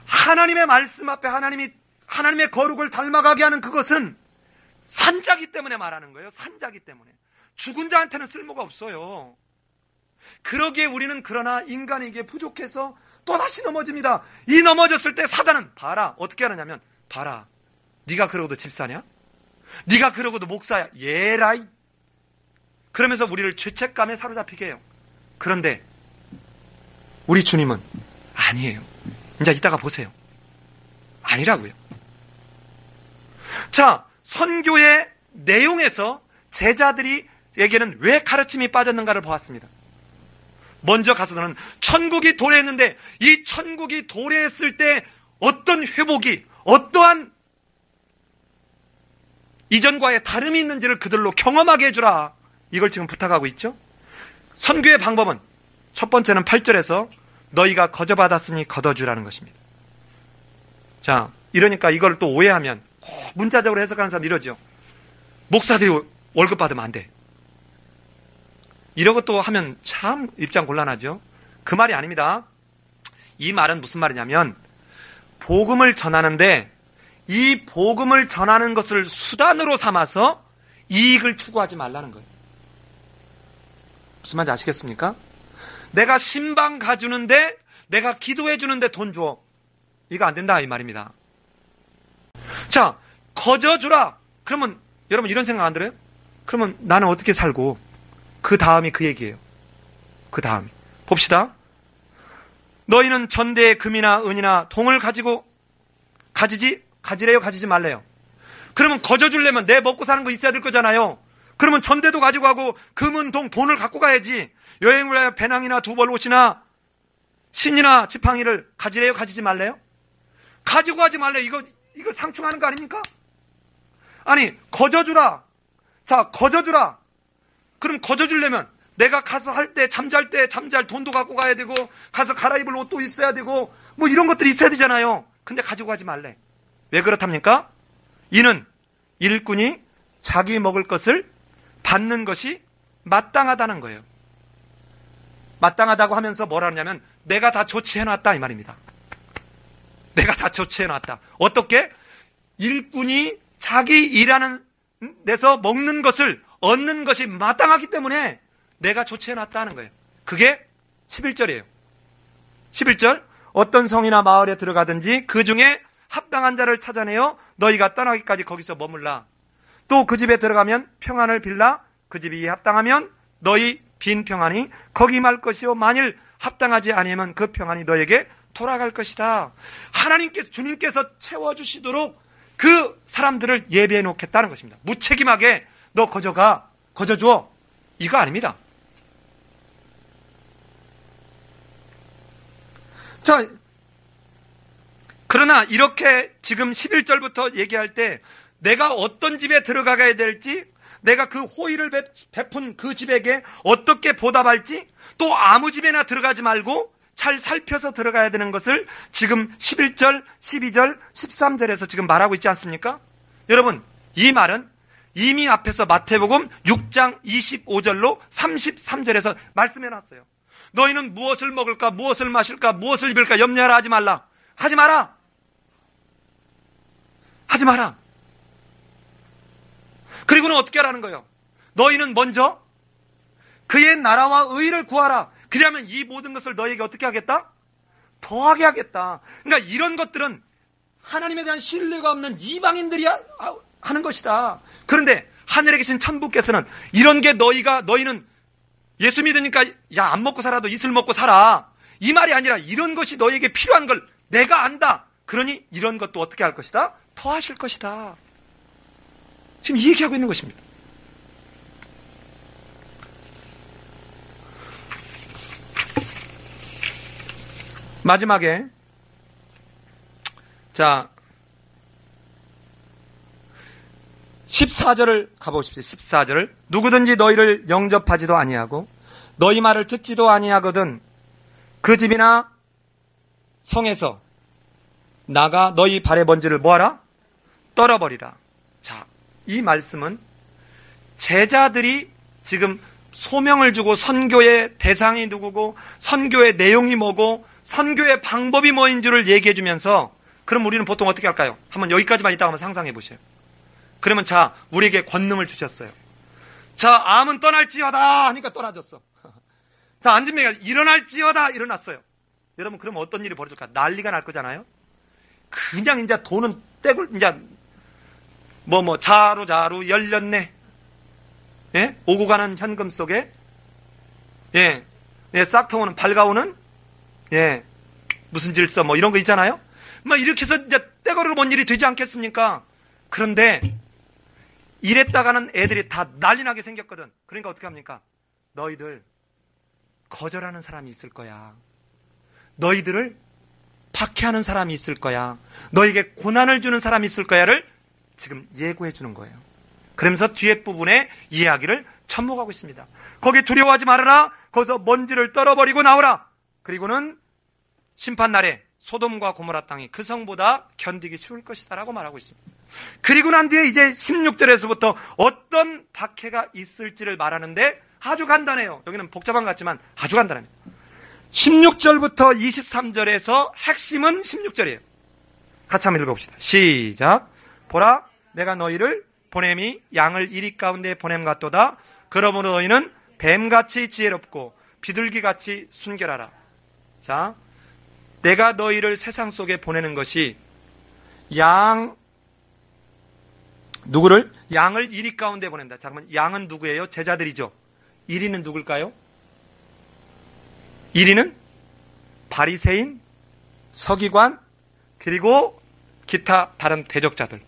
S1: 하나님의 말씀 앞에 하나님의 거룩을 닮아가게 하는 그것은 산자기 때문에 말하는 거예요. 산자기 때문에. 죽은 자한테는 쓸모가 없어요. 그러기에 우리는 그러나 인간에게 부족해서 또다시 넘어집니다. 이 넘어졌을 때 사단은 봐라. 어떻게 하느냐면 봐라. 네가 그러고도 집사냐? 네가 그러고도 목사야. 예라이. 그러면서 우리를 죄책감에 사로잡히게 해요. 그런데 우리 주님은 아니에요. 이제 이따가 보세요. 아니라고요. 자, 선교의 내용에서 제자들에게는 왜 가르침이 빠졌는가를 보았습니다. 먼저 가서는 천국이 도래했는데 이 천국이 도래했을 때 어떤 회복이 어떠한 이전과의 다름이 있는지를 그들로 경험하게 해주라. 이걸 지금 부탁하고 있죠. 선교의 방법은 첫 번째는 8절에서 너희가 거저받았으니 거둬주라는 것입니다. 자, 이러니까 이걸 또 오해하면 문자적으로 해석하는 사람 이러죠. 목사들이 월급 받으면 안 돼. 이런 것도 하면 참 입장 곤란하죠. 그 말이 아닙니다. 이 말은 무슨 말이냐면 복음을 전하는데 이 복음을 전하는 것을 수단으로 삼아서 이익을 추구하지 말라는 거예요. 무슨 말인지 아시겠습니까? 내가 신방 가주는데 내가 기도해 주는데 돈 줘. 이거 안 된다 이 말입니다. 자, 거저주라. 그러면 여러분 이런 생각 안 들어요? 그러면 나는 어떻게 살고? 그 다음이 그 얘기예요. 그 다음이. 봅시다. 너희는 전대의 금이나 은이나 동을 가지래요 가지지 말래요? 그러면 거저주려면 내 먹고 사는 거 있어야 될 거잖아요. 그러면 전대도 가지고 가고 금은 돈을 갖고 가야지. 여행을 하여 배낭이나 두벌 옷이나 신이나 지팡이를 가지래요 가지지 말래요? 가지고 가지 말래요. 이거 상충하는 거 아닙니까? 아니 거저주라. 자, 거저주라. 그럼 거저주려면 내가 가서 할 때 잠잘 돈도 갖고 가야 되고 가서 갈아입을 옷도 있어야 되고 뭐 이런 것들이 있어야 되잖아요. 근데 가지고 가지 말래. 왜 그렇답니까? 이는 일꾼이 자기 먹을 것을 받는 것이 마땅하다는 거예요. 마땅하다고 하면서 뭐라 하냐면 내가 다 조치해놨다 이 말입니다. 내가 다 조치해놨다. 어떻게? 일꾼이 자기 일하는 데서 먹는 것을 얻는 것이 마땅하기 때문에 내가 조치해놨다는 거예요. 그게 11절이에요. 11절 어떤 성이나 마을에 들어가든지 그 중에 합당한 자를 찾아내어 너희가 떠나기까지 거기서 머물라. 또 그 집에 들어가면 평안을 빌라. 그 집이 합당하면 너희 빈 평안이 거기 말 것이요 만일 합당하지 아니하면 그 평안이 너에게 돌아갈 것이다. 하나님께 주님께서 채워주시도록 그 사람들을 예비해 놓겠다는 것입니다. 무책임하게 너 거저줘 이거 아닙니다. 자, 그러나 이렇게 지금 11절부터 얘기할 때 내가 어떤 집에 들어가야 될지, 내가 그 호의를 베푼 그 집에게 어떻게 보답할지, 또 아무 집에나 들어가지 말고 잘 살펴서 들어가야 되는 것을 지금 11절, 12절, 13절에서 지금 말하고 있지 않습니까? 여러분, 이 말은 이미 앞에서 마태복음 6장 25절로 33절에서 말씀해놨어요. 너희는 무엇을 먹을까, 무엇을 마실까, 무엇을 입을까 염려하라 하지 말라. 하지 마라. 하지 마라. 그리고는 어떻게 하라는 거예요? 너희는 먼저 그의 나라와 의를 구하라. 그러면 이 모든 것을 너희에게 어떻게 하겠다? 더하게 하겠다. 그러니까 이런 것들은 하나님에 대한 신뢰가 없는 이방인들이 하는 것이다. 그런데 하늘에 계신 천부께서는 이런 게 너희는 예수 믿으니까 야, 안 먹고 살아도 이슬 먹고 살아. 이 말이 아니라 이런 것이 너희에게 필요한 걸 내가 안다. 그러니 이런 것도 어떻게 할 것이다? 더하실 것이다. 지금 이 얘기하고 있는 것입니다. 마지막에 자 14절을 가보십시오. 14절을 누구든지 너희를 영접하지도 아니하고 너희 말을 듣지도 아니하거든 그 집이나 성에서 나가 너희 발의 먼지를 뭐하라? 떨어버리라. 자, 이 말씀은 제자들이 지금 소명을 주고 선교의 대상이 누구고 선교의 내용이 뭐고 선교의 방법이 뭐인 줄을 얘기해 주면서 그럼 우리는 보통 어떻게 할까요? 한번 여기까지만 이따가 한번 상상해 보세요. 그러면 자, 우리에게 권능을 주셨어요. 자, 암은 떠날지어다 하니까 떠나졌어. 자, 안진매가 일어날지어다 일어났어요. 여러분 그러면 어떤 일이 벌어질까? 난리가 날 거잖아요. 그냥 이제 돈은 떼굴 이제 자루 열렸네. 예? 오고 가는 현금 속에 싹터오는 밝아오는 무슨 질서 이런 거 있잖아요. 이렇게 해서 이제 떼거리로 뭔 일이 되지 않겠습니까? 그런데 이랬다가는 애들이 다 난리나게 생겼거든. 그러니까 어떻게 합니까? 너희들 거절하는 사람이 있을 거야. 너희들을 박해하는 사람이 있을 거야. 너에게 고난을 주는 사람이 있을 거야를 지금 예고해 주는 거예요. 그러면서 뒤에 부분에 이야기를 접목하고 있습니다. 거기 두려워하지 말아라. 거기서 먼지를 떨어버리고 나오라. 그리고는 심판날에 소돔과 고모라 땅이 그 성보다 견디기 쉬울 것이다 라고 말하고 있습니다. 그리고 난 뒤에 이제 16절에서부터 어떤 박해가 있을지를 말하는데 아주 간단해요. 여기는 복잡한 것 같지만 아주 간단합니다. 16절부터 23절에서 핵심은 16절이에요. 같이 한번 읽어봅시다. 시작. 보라, 내가 너희를 보냄이 양을 이리 가운데 보냄 같도다. 그러므로 너희는 뱀같이 지혜롭고 비둘기같이 순결하라. 자, 내가 너희를 세상 속에 보내는 것이 누구를? 양을 이리 가운데 보낸다. 잠깐만, 양은 누구예요? 제자들이죠. 이리는 누굴까요? 이리는 바리새인, 서기관, 그리고 기타 다른 대적자들.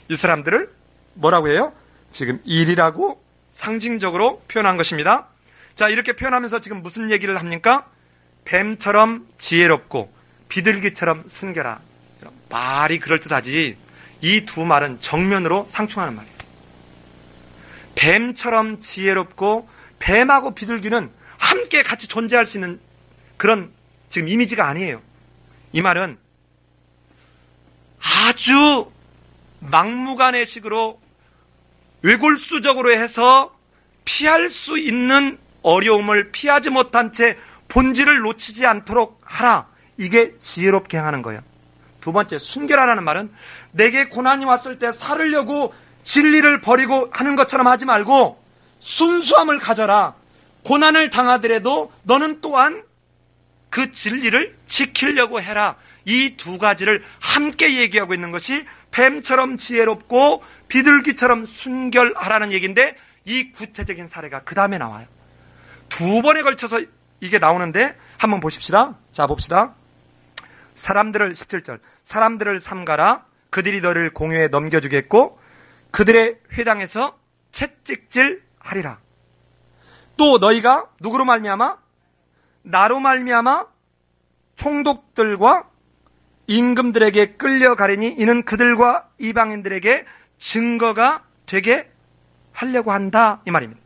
S1: 이 사람들을 뭐라고 해요? 지금 일이라고 상징적으로 표현한 것입니다. 자, 이렇게 표현하면서 지금 무슨 얘기를 합니까? 뱀처럼 지혜롭고 비둘기처럼 순결하. 말이 그럴듯하지 이 두 말은 정면으로 상충하는 말이에요. 뱀처럼 지혜롭고 뱀하고 비둘기는 함께 같이 존재할 수 있는 그런 지금 이미지가 아니에요. 이 말은 아주 막무가내식으로 외골수적으로 해서 피할 수 있는 어려움을 피하지 못한 채 본질을 놓치지 않도록 하라. 이게 지혜롭게 행하는 거예요. 두 번째, 순결하라는 말은 내게 고난이 왔을 때 살으려고 진리를 버리고 하는 것처럼 하지 말고 순수함을 가져라. 고난을 당하더라도 너는 또한 그 진리를 지키려고 해라. 이 두 가지를 함께 얘기하고 있는 것이 뱀처럼 지혜롭고 비둘기처럼 순결하라는 얘기인데, 이 구체적인 사례가 그 다음에 나와요. 두 번에 걸쳐서 이게 나오는데 한번 보십시다. 자, 봅시다. 사람들을, 17절, 사람들을 삼가라. 그들이 너를 공회에 넘겨주겠고 그들의 회당에서 채찍질 하리라. 또 너희가 누구로 말미암아? 나로 말미암아 총독들과 임금들에게 끌려가리니 이는 그들과 이방인들에게 증거가 되게 하려고 한다, 이 말입니다.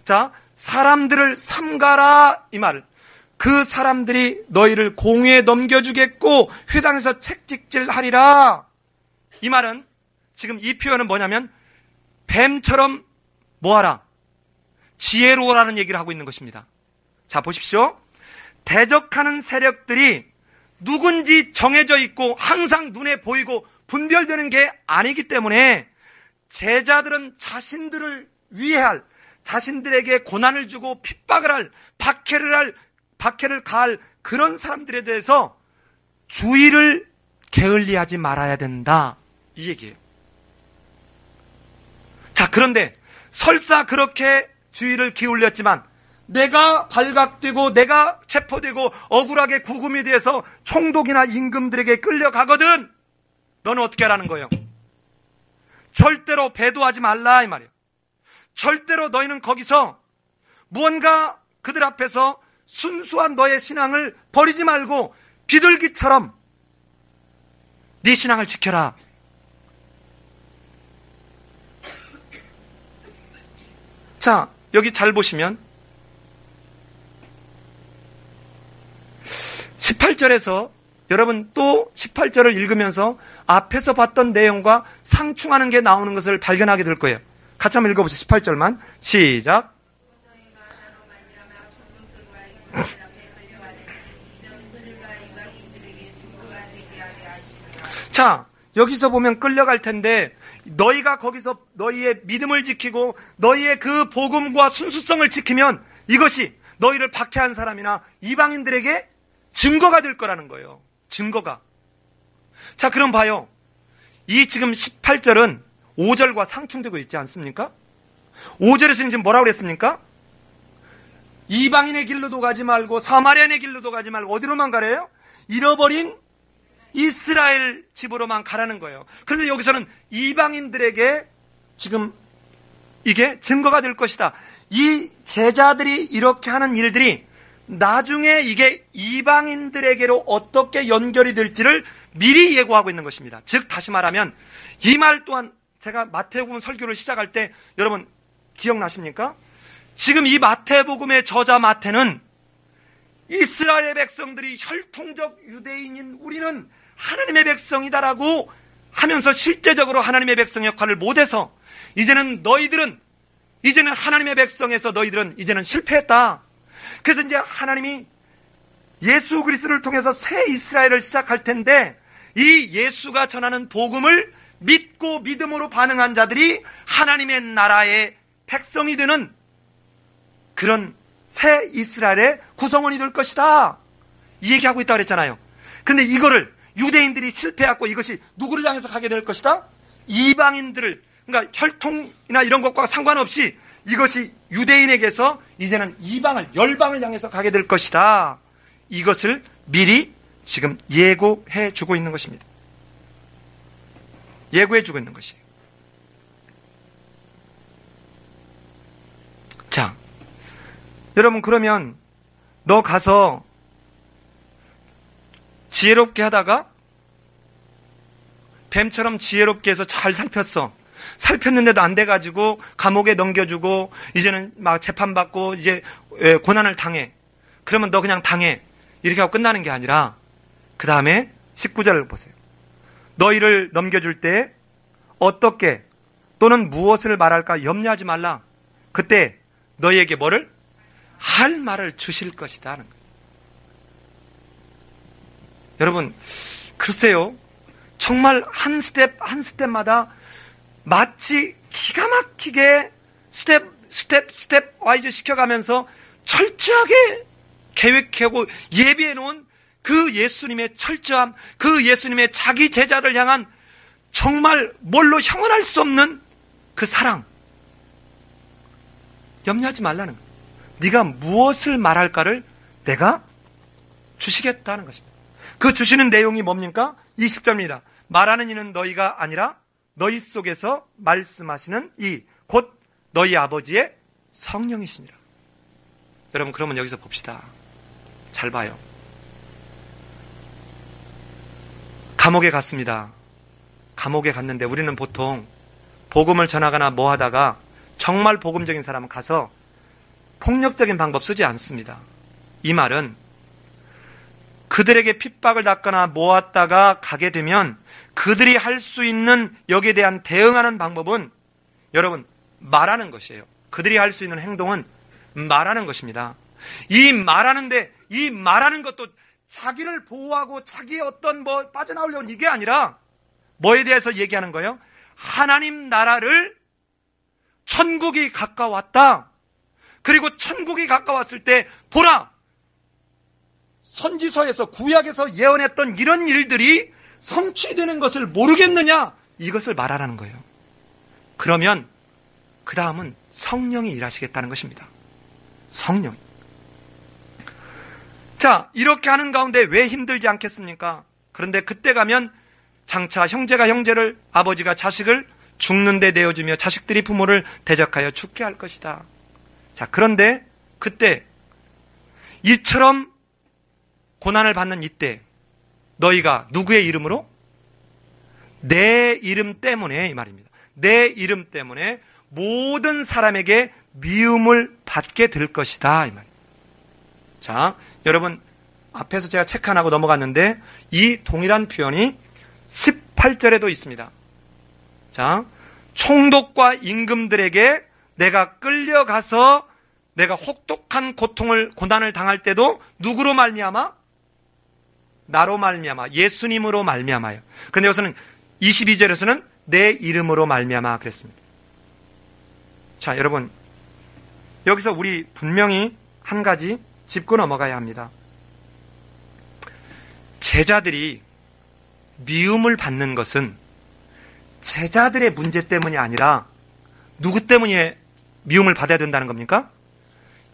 S1: 자, 사람들을 삼가라, 이 말. 그 사람들이 너희를 공회에 넘겨주겠고 회당에서 채찍질 하리라. 이 말은, 지금 이 표현은 뭐냐면 뱀처럼 뭐하라? 지혜로워라는 얘기를 하고 있는 것입니다. 자, 보십시오. 대적하는 세력들이 누군지 정해져 있고 항상 눈에 보이고 분별되는 게 아니기 때문에 제자들은 자신들을 위해할, 자신들에게 고난을 주고 핍박을 할, 박해를 가할 그런 사람들에 대해서 주의를 게을리하지 말아야 된다, 이 얘기예요. 자, 그런데 설사 그렇게 주의를 기울였지만 내가 발각되고 내가 체포되고 억울하게 구금이 돼서 총독이나 임금들에게 끌려가거든, 너는 어떻게 하라는 거예요? 절대로 배도하지 말라, 이 말이에요. 절대로 너희는 거기서 무언가 그들 앞에서 순수한 너의 신앙을 버리지 말고 비둘기처럼 네 신앙을 지켜라. 자, 여기 잘 보시면 18절에서 여러분 또 18절을 읽으면서 앞에서 봤던 내용과 상충하는 게 나오는 것을 발견하게 될 거예요. 같이 한번 읽어보세요. 18절만 시작. 자, 여기서 보면 끌려갈 텐데 너희가 거기서 너희의 믿음을 지키고 너희의 그 복음과 순수성을 지키면 이것이 너희를 박해한 사람이나 이방인들에게 증거가 될 거라는 거예요. 증거가. 자, 그럼 봐요. 이 지금 18절은 5절과 상충되고 있지 않습니까? 5절에서는 지금 뭐라고 그랬습니까? 이방인의 길로도 가지 말고 사마리아인의 길로도 가지 말고 어디로만 가래요? 잃어버린 이스라엘 집으로만 가라는 거예요. 그런데 여기서는 이방인들에게 지금 이게 증거가 될 것이다. 이 제자들이 이렇게 하는 일들이 나중에 이게 이방인들에게로 어떻게 연결이 될지를 미리 예고하고 있는 것입니다. 즉 다시 말하면 이 말 또한 제가 마태복음 설교를 시작할 때 여러분 기억나십니까? 지금 이 마태복음의 저자 마태는 이스라엘의 백성들이 혈통적 유대인인 우리는 하나님의 백성이다라고 하면서 실제적으로 하나님의 백성 역할을 못해서 이제는 하나님의 백성에서 너희들은 이제는 실패했다. 그래서 이제 하나님이 예수 그리스도를 통해서 새 이스라엘을 시작할 텐데 이 예수가 전하는 복음을 믿고 믿음으로 반응한 자들이 하나님의 나라의 백성이 되는 그런 새 이스라엘의 구성원이 될 것이다. 이 얘기하고 있다고 그랬잖아요. 근데 이거를 유대인들이 실패했고 이것이 누구를 향해서 가게 될 것이다? 이방인들을, 그러니까 혈통이나 이런 것과 상관없이 이것이 유대인에게서 이제는 열방을 향해서 가게 될 것이다. 이것을 미리 지금 예고해 주고 있는 것입니다. 예고해 주고 있는 것이에요. 자, 여러분 그러면 너 가서 지혜롭게 하다가 뱀처럼 지혜롭게 해서 잘 살폈는데도 안 돼가지고 감옥에 넘겨주고 이제는 막 재판받고 이제 고난을 당해. 그러면 너 그냥 당해. 이렇게 하고 끝나는 게 아니라 그 다음에 19절을 보세요. 너희를 넘겨줄 때 어떻게 또는 무엇을 말할까 염려하지 말라. 그때 너희에게 뭐를? 할 말을 주실 것이다 하는 거예요. 여러분, 글쎄요, 정말 한 스텝 한 스텝마다 마치 기가 막히게 스텝 와이즈 시켜가면서 철저하게 계획하고 예비해 놓은 그 예수님의 철저함, 그 예수님의 자기 제자를 향한 정말 뭘로 형언할 수 없는 그 사랑. 염려하지 말라는 거예요. 네가 무엇을 말할까를 내가 주시겠다는 것입니다. 그 주시는 내용이 뭡니까? 20절입니다. 말하는 이는 너희가 아니라 너희 속에서 말씀하시는 이 곧 너희 아버지의 성령이시니라. 여러분, 그러면 여기서 봅시다. 잘 봐요. 감옥에 갔습니다. 감옥에 갔는데 우리는 보통 복음을 전하거나 뭐 하다가 정말 복음적인 사람은 가서 폭력적인 방법 쓰지 않습니다. 이 말은 그들에게 핍박을 받거나 모았다가 가게 되면 그들이 할 수 있는 여기에 대한 대응하는 방법은 여러분, 말하는 것이에요. 그들이 할 수 있는 행동은 말하는 것입니다. 이 말하는 것도 자기를 보호하고 자기의 어떤 빠져나오려는 이게 아니라 뭐에 대해서 얘기하는 거예요? 하나님 나라를 천국이 가까웠다. 그리고 천국이 가까웠을 때 보라! 선지서에서 구약에서 예언했던 이런 일들이 성취되는 것을 모르겠느냐? 이것을 말하라는 거예요. 그러면 그 다음은 성령이 일하시겠다는 것입니다. 성령. 자, 이렇게 하는 가운데 왜 힘들지 않겠습니까? 그런데 그때 가면 장차 형제가 형제를, 아버지가 자식을 죽는 데 내어주며 자식들이 부모를 대적하여 죽게 할 것이다. 자, 그런데 그때 이처럼 고난을 받는 이때 너희가 누구의 이름으로? 내 이름 때문에, 이 말입니다. 내 이름 때문에 모든 사람에게 미움을 받게 될 것이다, 이 말입니다. 자, 여러분, 앞에서 제가 체크 안 하고 넘어갔는데 이 동일한 표현이 18절에도 있습니다. 자, 총독과 임금들에게 내가 끌려가서 내가 혹독한 고난을 당할 때도 누구로 말미암아? 나로 말미암아, 예수님으로 말미암아요. 그런데 여기서는 22절에서는 내 이름으로 말미암아 그랬습니다. 자, 여러분, 여기서 우리 분명히 한 가지 짚고 넘어가야 합니다. 제자들이 미움을 받는 것은 제자들의 문제 때문이 아니라 누구 때문에 미움을 받아야 된다는 겁니까?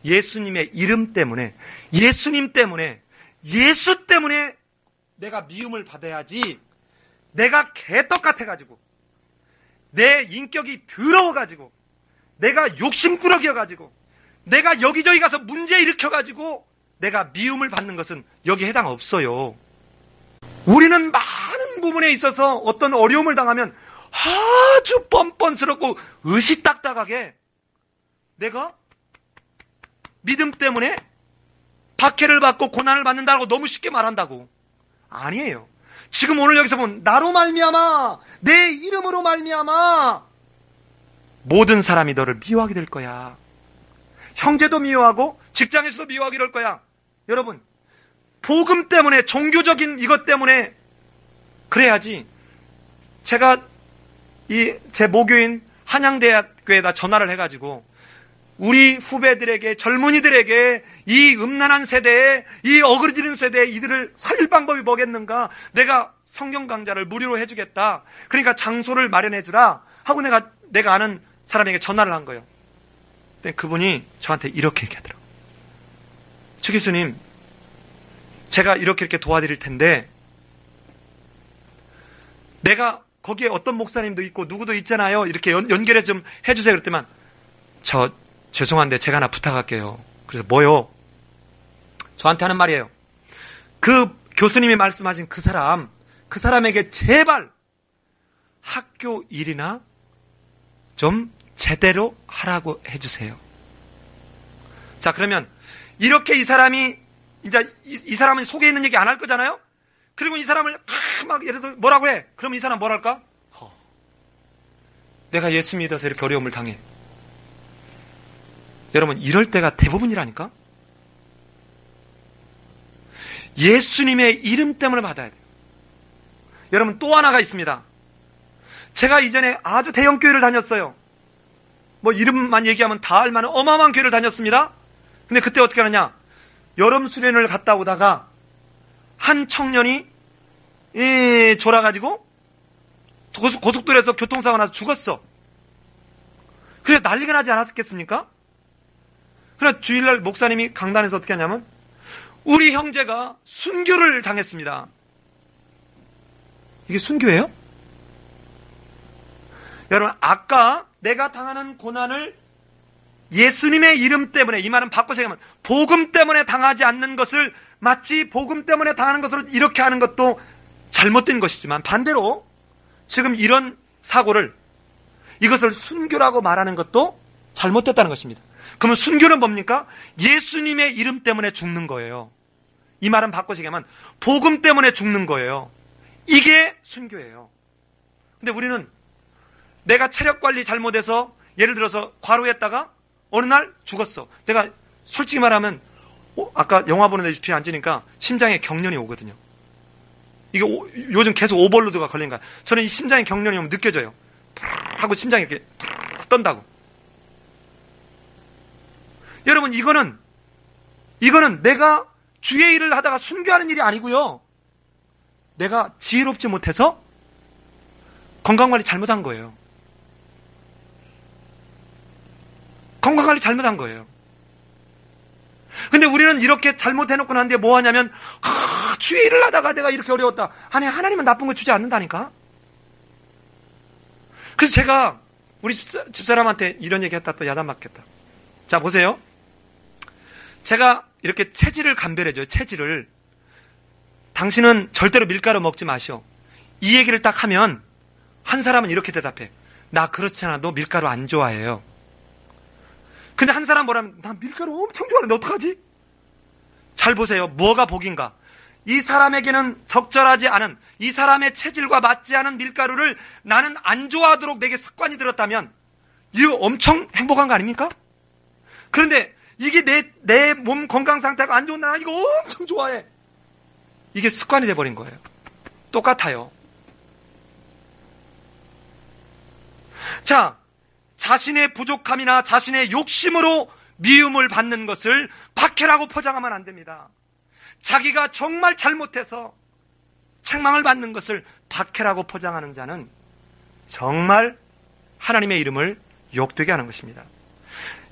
S1: 예수님의 이름 때문에, 예수님 때문에, 예수 때문에 내가 미움을 받아야지. 내가 개떡 같아가지고, 내 인격이 더러워가지고, 내가 욕심꾸러기여가지고, 내가 여기저기 가서 문제 일으켜가지고 내가 미움을 받는 것은 여기에 해당 없어요. 우리는 많은 부분에 있어서 어떤 어려움을 당하면 아주 뻔뻔스럽고 의시딱딱하게 내가 믿음 때문에 박해를 받고 고난을 받는다고 너무 쉽게 말한다고. 아니에요. 지금 오늘 여기서 보면 나로 말미암아, 내 이름으로 말미암아 모든 사람이 너를 미워하게 될 거야. 형제도 미워하고 직장에서도 미워하게 될 거야. 여러분, 복음 때문에, 종교적인 이것 때문에 그래야지. 제가 제 모교인 한양대학교에다 전화를 해가지고 우리 후배들에게, 젊은이들에게 이 음란한 세대에, 이 어그러지는 세대에 이들을 살릴 방법이 뭐겠는가? 내가 성경 강좌를 무료로 해주겠다. 그러니까 장소를 마련해주라 하고 내가 아는 사람에게 전화를 한 거예요. 근데 그분이 저한테 이렇게 얘기하더라고요. 최 교수님, 제가 이렇게 도와드릴 텐데 내가 거기에 어떤 목사님도 있고 누구도 있잖아요. 이렇게 연결해 좀 해주세요. 그랬더만 죄송한데 제가 하나 부탁할게요. 그래서 뭐요? 저한테 하는 말이에요. 그 교수님이 말씀하신 그 사람에게 제발 학교 일이나 좀 제대로 하라고 해주세요. 자, 그러면 이렇게 이 사람이 이제 이 사람은 속에 있는 얘기 안 할 거잖아요. 그리고 이 사람을 막 예를 들어서 뭐라고 해? 그럼 이 사람 뭐랄까? 내가 예수 믿어서 이렇게 어려움을 당해. 여러분, 이럴 때가 대부분이라니까? 예수님의 이름 때문에 받아야 돼요. 여러분, 또 하나가 있습니다. 제가 이전에 아주 대형 교회를 다녔어요. 뭐 이름만 얘기하면 다 알만한 어마어마한 교회를 다녔습니다. 근데 그때 어떻게 하느냐, 여름 수련을 갔다 오다가 한 청년이 졸아가지고 고속도로에서 교통사고 나서 죽었어. 그래서 난리가 나지 않았겠습니까? 그래서 주일날 목사님이 강단에서 어떻게 하냐면, 우리 형제가 순교를 당했습니다. 이게 순교예요? 여러분, 아까 내가 당하는 고난을 예수님의 이름 때문에, 이 말은 바꿔서 얘기하면 복음 때문에 당하지 않는 것을 마치 복음 때문에 당하는 것으로 이렇게 하는 것도 잘못된 것이지만, 반대로 지금 이런 사고를, 이것을 순교라고 말하는 것도 잘못됐다는 것입니다. 그러면 순교는 뭡니까? 예수님의 이름 때문에 죽는 거예요. 이 말은 바꿔서 얘기하면 복음 때문에 죽는 거예요. 이게 순교예요. 근데 우리는 내가 체력 관리 잘못해서, 예를 들어서 과로했다가 어느 날 죽었어. 내가 솔직히 말하면 아까 영화 보는데 뒤에 앉으니까 심장에 경련이 오거든요. 이게 요즘 계속 오버로드가 걸린 거야. 저는 이 심장에 경련이 오면 느껴져요. 하고 심장이 이렇게 떤다고. 여러분, 이거는 내가 주의 일을 하다가 순교하는 일이 아니고요, 내가 지혜롭지 못해서 건강관리 잘못한 거예요. 건강관리 잘못한 거예요. 근데 우리는 이렇게 잘못해놓고 나는데 뭐 하냐면, 주의 일을 하다가 내가 이렇게 어려웠다. 아니, 하나님은 나쁜 거 주지 않는다니까? 그래서 제가 우리 집사람한테 이런 얘기 했다, 또 야단 맞겠다. 자, 보세요. 제가 이렇게 체질을 감별해줘요. 체질을. 당신은 절대로 밀가루 먹지 마시오. 이 얘기를 딱 하면 한 사람은 이렇게 대답해. 나 그렇지 않아. 너 밀가루 안 좋아해요. 근데 한 사람 뭐라면, 나 밀가루 엄청 좋아하는데 어떡하지? 잘 보세요. 뭐가 복인가? 이 사람에게는 적절하지 않은, 이 사람의 체질과 맞지 않은 밀가루를 나는 안 좋아하도록 내게 습관이 들었다면 이거 엄청 행복한 거 아닙니까? 그런데 이게 내 몸 건강 상태가 안 좋은 나 이거 엄청 좋아해. 이게 습관이 돼버린 거예요. 똑같아요. 자, 자신의 부족함이나 자신의 욕심으로 미움을 받는 것을 박해라고 포장하면 안 됩니다. 자기가 정말 잘못해서 책망을 받는 것을 박해라고 포장하는 자는 정말 하나님의 이름을 욕되게 하는 것입니다.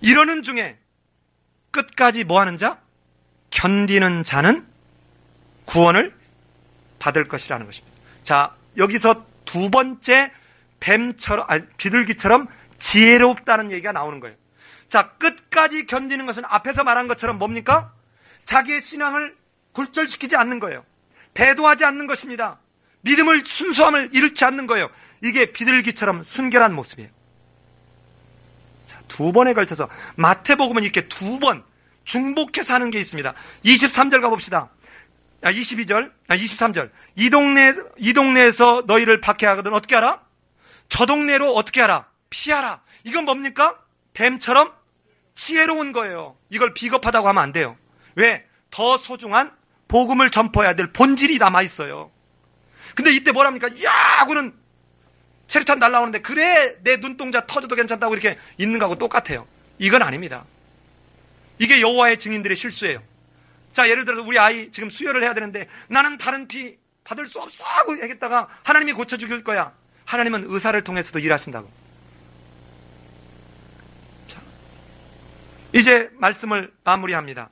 S1: 이러는 중에 끝까지 뭐 하는 자? 견디는 자는 구원을 받을 것이라는 것입니다. 자, 여기서 두 번째 비둘기처럼 지혜롭다는 얘기가 나오는 거예요. 자, 끝까지 견디는 것은 앞에서 말한 것처럼 뭡니까? 자기의 신앙을 굴절시키지 않는 거예요. 배도하지 않는 것입니다. 믿음을, 순수함을 잃지 않는 거예요. 이게 비둘기처럼 순결한 모습이에요. 자, 두 번에 걸쳐서 마태복음은 이렇게 두 번 중복해서 하는 게 있습니다. 23절 가봅시다. 23절. 이 동네에서 너희를 박해하거든 어떻게 하라? 저 동네로 어떻게 하라? 피하라. 이건 뭡니까? 뱀처럼 지혜로운 거예요. 이걸 비겁하다고 하면 안 돼요. 왜? 더 소중한 복음을 전파해야 될 본질이 남아있어요. 근데 이때 뭐랍니까? 야! 하고는 체류탄 날라오는데 그래 내 눈동자 터져도 괜찮다고 이렇게 있는 거하고 똑같아요. 이건 아닙니다. 이게 여호와의 증인들의 실수예요. 자, 예를 들어서 우리 아이 지금 수혈을 해야 되는데 나는 다른 피 받을 수 없어 하고 하겠다가 하나님이 고쳐주길 거야. 하나님은 의사를 통해서도 일하신다고. 자, 이제 말씀을 마무리합니다.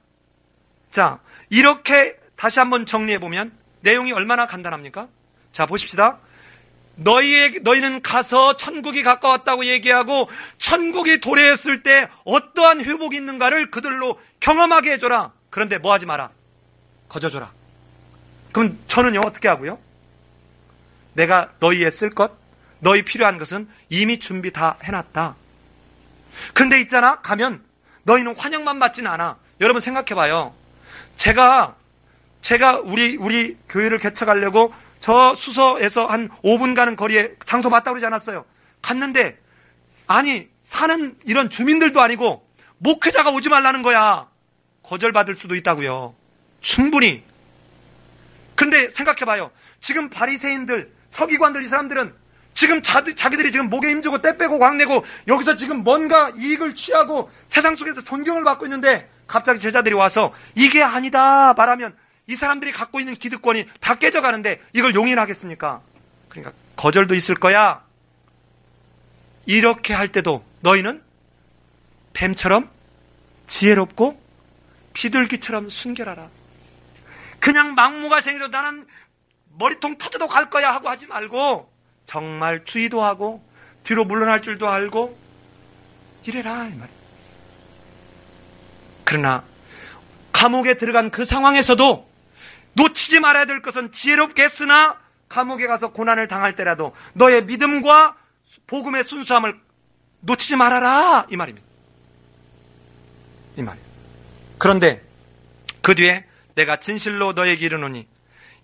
S1: 자, 이렇게 다시 한번 정리해보면 내용이 얼마나 간단합니까? 자, 보십시다. 너희는 가서 천국이 가까웠다고 얘기하고 천국이 도래했을 때 어떠한 회복이 있는가를 그들로 경험하게 해줘라. 그런데 뭐 하지 마라? 거저줘라. 그럼 저는요 어떻게 하고요? 내가 너희의 쓸 것, 너희 필요한 것은 이미 준비 다 해놨다. 그런데 있잖아, 가면 너희는 환영만 받지는 않아. 여러분 생각해봐요. 제가 우리 교회를 개척하려고 저 수서에서 한 5분 가는 거리에 장소 맞다고 그러지 않았어요. 갔는데 아니 사는 이런 주민들도 아니고 목회자가 오지 말라는 거야. 거절받을 수도 있다고요. 충분히 그런데 생각해봐요. 지금 바리새인들, 서기관들, 이 사람들은 지금 자기들이 지금 목에 힘주고 떼 빼고 광내고 여기서 지금 뭔가 이익을 취하고 세상 속에서 존경을 받고 있는데 갑자기 제자들이 와서 이게 아니다 말하면 이 사람들이 갖고 있는 기득권이 다 깨져가는데 이걸 용인하겠습니까? 그러니까 거절도 있을 거야. 이렇게 할 때도 너희는 뱀처럼 지혜롭고 비둘기처럼 순결하라. 그냥 막무가내로 나는 머리통 터져도 갈 거야 하고 하지 말고 정말 주의도 하고 뒤로 물러날 줄도 알고 이래라 이 말이에요. 그러나 감옥에 들어간 그 상황에서도 놓치지 말아야 될 것은 지혜롭게 했으나 감옥에 가서 고난을 당할 때라도 너의 믿음과 복음의 순수함을 놓치지 말아라 이 말입니다. 이 말이에요. 그런데 그 뒤에 내가 진실로 너에게 이르노니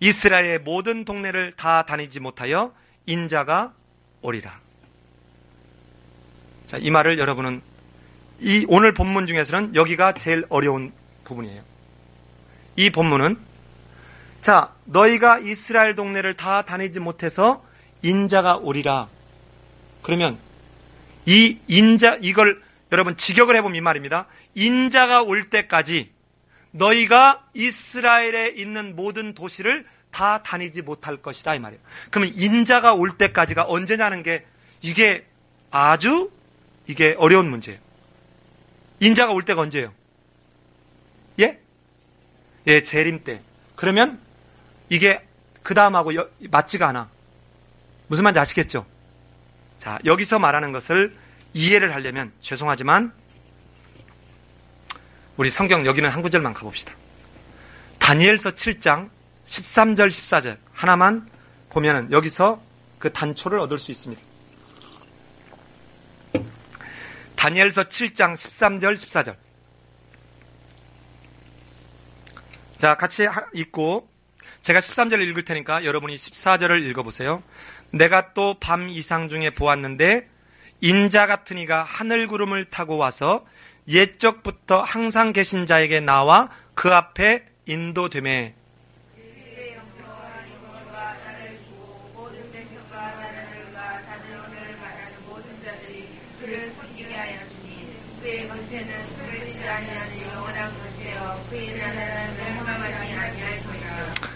S1: 이스라엘의 모든 동네를 다 다니지 못하여 인자가 오리라. 자, 이 말을 여러분은 이 오늘 본문 중에서는 여기가 제일 어려운 부분이에요. 이 본문은 자, 너희가 이스라엘 동네를 다 다니지 못해서 인자가 오리라. 그러면 이 인자, 이걸 여러분 직역을 해보면 이 말입니다. 인자가 올 때까지 너희가 이스라엘에 있는 모든 도시를 다 다니지 못할 것이다 이 말이에요. 그러면 인자가 올 때까지가 언제냐는 게 이게 아주 이게 어려운 문제예요. 인자가 올 때가 언제예요? 예? 예, 재림 때. 그러면 이게 그 다음하고 맞지가 않아. 무슨 말인지 아시겠죠? 자, 여기서 말하는 것을 이해를 하려면 죄송하지만 우리 성경 여기는 한 구절만 가봅시다. 다니엘서 7장 13절 14절 하나만 보면은 여기서 그 단초를 얻을 수 있습니다. 다니엘서 7장 13절 14절. 자, 같이 읽고 제가 13절을 읽을 테니까 여러분이 14절을 읽어보세요. 내가 또 밤 이상 중에 보았는데 인자 같은 이가 하늘 구름을 타고 와서 옛적부터 항상 계신 자에게 나와 그 앞에 인도되매.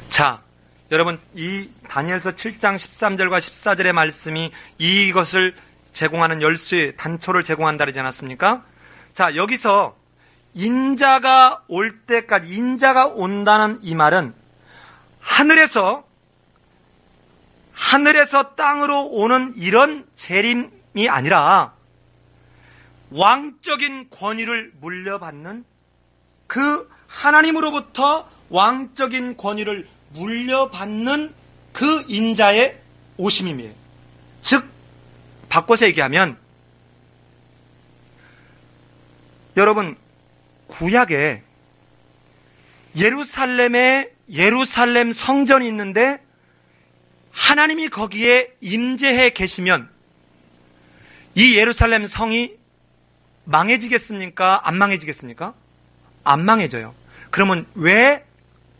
S1: 자, 여러분 이 다니엘서 7장 13절과 14절의 말씀이 이것을 제공하는 열쇠, 단초를 제공한다 그러지 않았습니까? 자, 여기서 인자가 올 때까지, 인자가 온다는 이 말은 하늘에서 땅으로 오는 이런 재림이 아니라 왕적인 권위를 물려받는 그 하나님으로부터 왕적인 권위를 물려받는 그 인자의 오심임이에요. 즉, 바꿔서 얘기하면 여러분 구약에 예루살렘 성전이 있는데 하나님이 거기에 임재해 계시면 이 예루살렘 성이 망해지겠습니까? 안 망해지겠습니까? 안 망해져요. 그러면 왜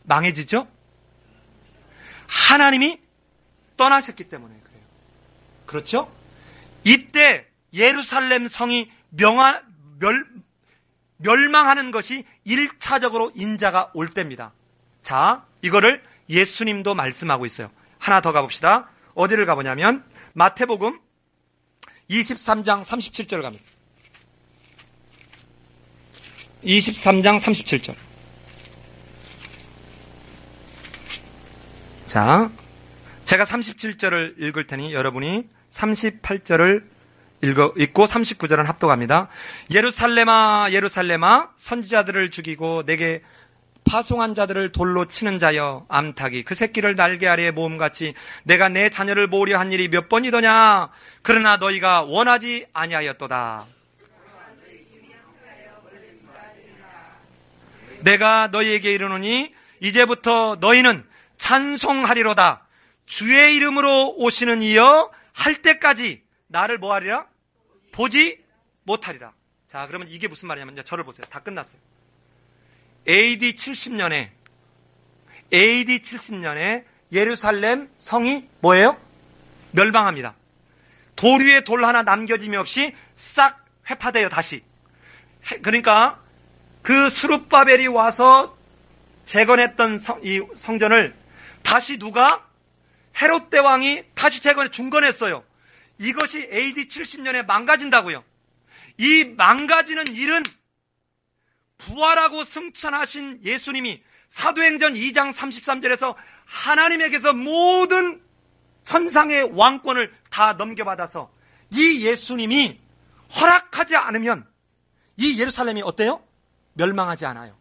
S1: 망해지죠? 하나님이 떠나셨기 때문에 그래요. 그렇죠? 이때 예루살렘 성이 멸망하는 것이 1차적으로 인자가 올 때입니다. 자, 이거를 예수님도 말씀하고 있어요. 하나 더 가봅시다. 어디를 가보냐면 마태복음 23장 37절 갑니다. 23장 37절. 자, 제가 37절을 읽을 테니 여러분이 38절을 읽고 39절은 합독합니다. 예루살렘아 예루살렘아 선지자들을 죽이고 내게 파송한 자들을 돌로 치는 자여 암탉이 그 새끼를 날개 아래에 모음같이 내가 내 자녀를 모으려 한 일이 몇 번이더냐. 그러나 너희가 원하지 아니하였도다. 내가 너희에게 이르노니 이제부터 너희는 찬송하리로다. 주의 이름으로 오시는 이여 할 때까지 나를 뭐하리라? 보지 못하리라. 자, 그러면 이게 무슨 말이냐면 이제 저를 보세요. 다 끝났어요. AD 70년에 AD 70년에 예루살렘 성이 뭐예요? 멸망합니다. 돌 위에 돌 하나 남겨짐이 없이 싹 회파돼요, 다시. 그러니까 그 스룹바벨이 와서 재건했던 이 성전을 다시 누가? 헤롯 대왕이 다시 중건했어요. 이것이 AD 70년에 망가진다고요. 이 망가지는 일은 부활하고 승천하신 예수님이 사도행전 2장 33절에서 하나님에게서 모든 천상의 왕권을 다 넘겨받아서 이 예수님이 허락하지 않으면 이 예루살렘이 어때요? 멸망하지 않아요.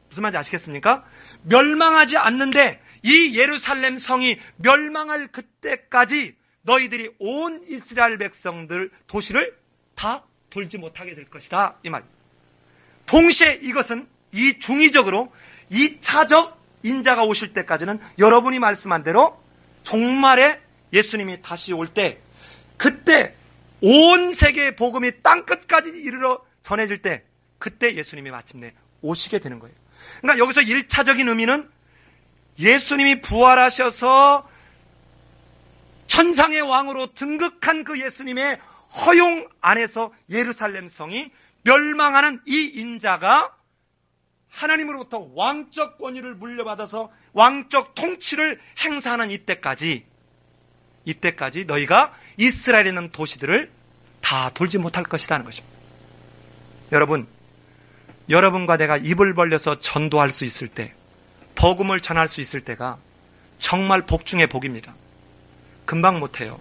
S1: 무슨 말인지 아시겠습니까? 멸망하지 않는데 이 예루살렘 성이 멸망할 그때까지 너희들이 온 이스라엘 백성들 도시를 다 돌지 못하게 될 것이다, 이 말. 동시에 이것은 이 중의적으로 2차적 인자가 오실 때까지는 여러분이 말씀한 대로 종말에 예수님이 다시 올 때, 그때 온 세계의 복음이 땅끝까지 이르러 전해질 때, 그때 예수님이 마침내 오시게 되는 거예요. 그러니까 여기서 1차적인 의미는 예수님이 부활하셔서 천상의 왕으로 등극한 그 예수님의 허용 안에서 예루살렘 성이 멸망하는 이 인자가 하나님으로부터 왕적 권위를 물려받아서 왕적 통치를 행사하는 이때까지 너희가 이스라엘에 있는 도시들을 다 돌지 못할 것이라는 것입니다. 여러분과 내가 입을 벌려서 전도할 수 있을 때, 복음을 전할 수 있을 때가 정말 복 중의 복입니다. 금방 못해요.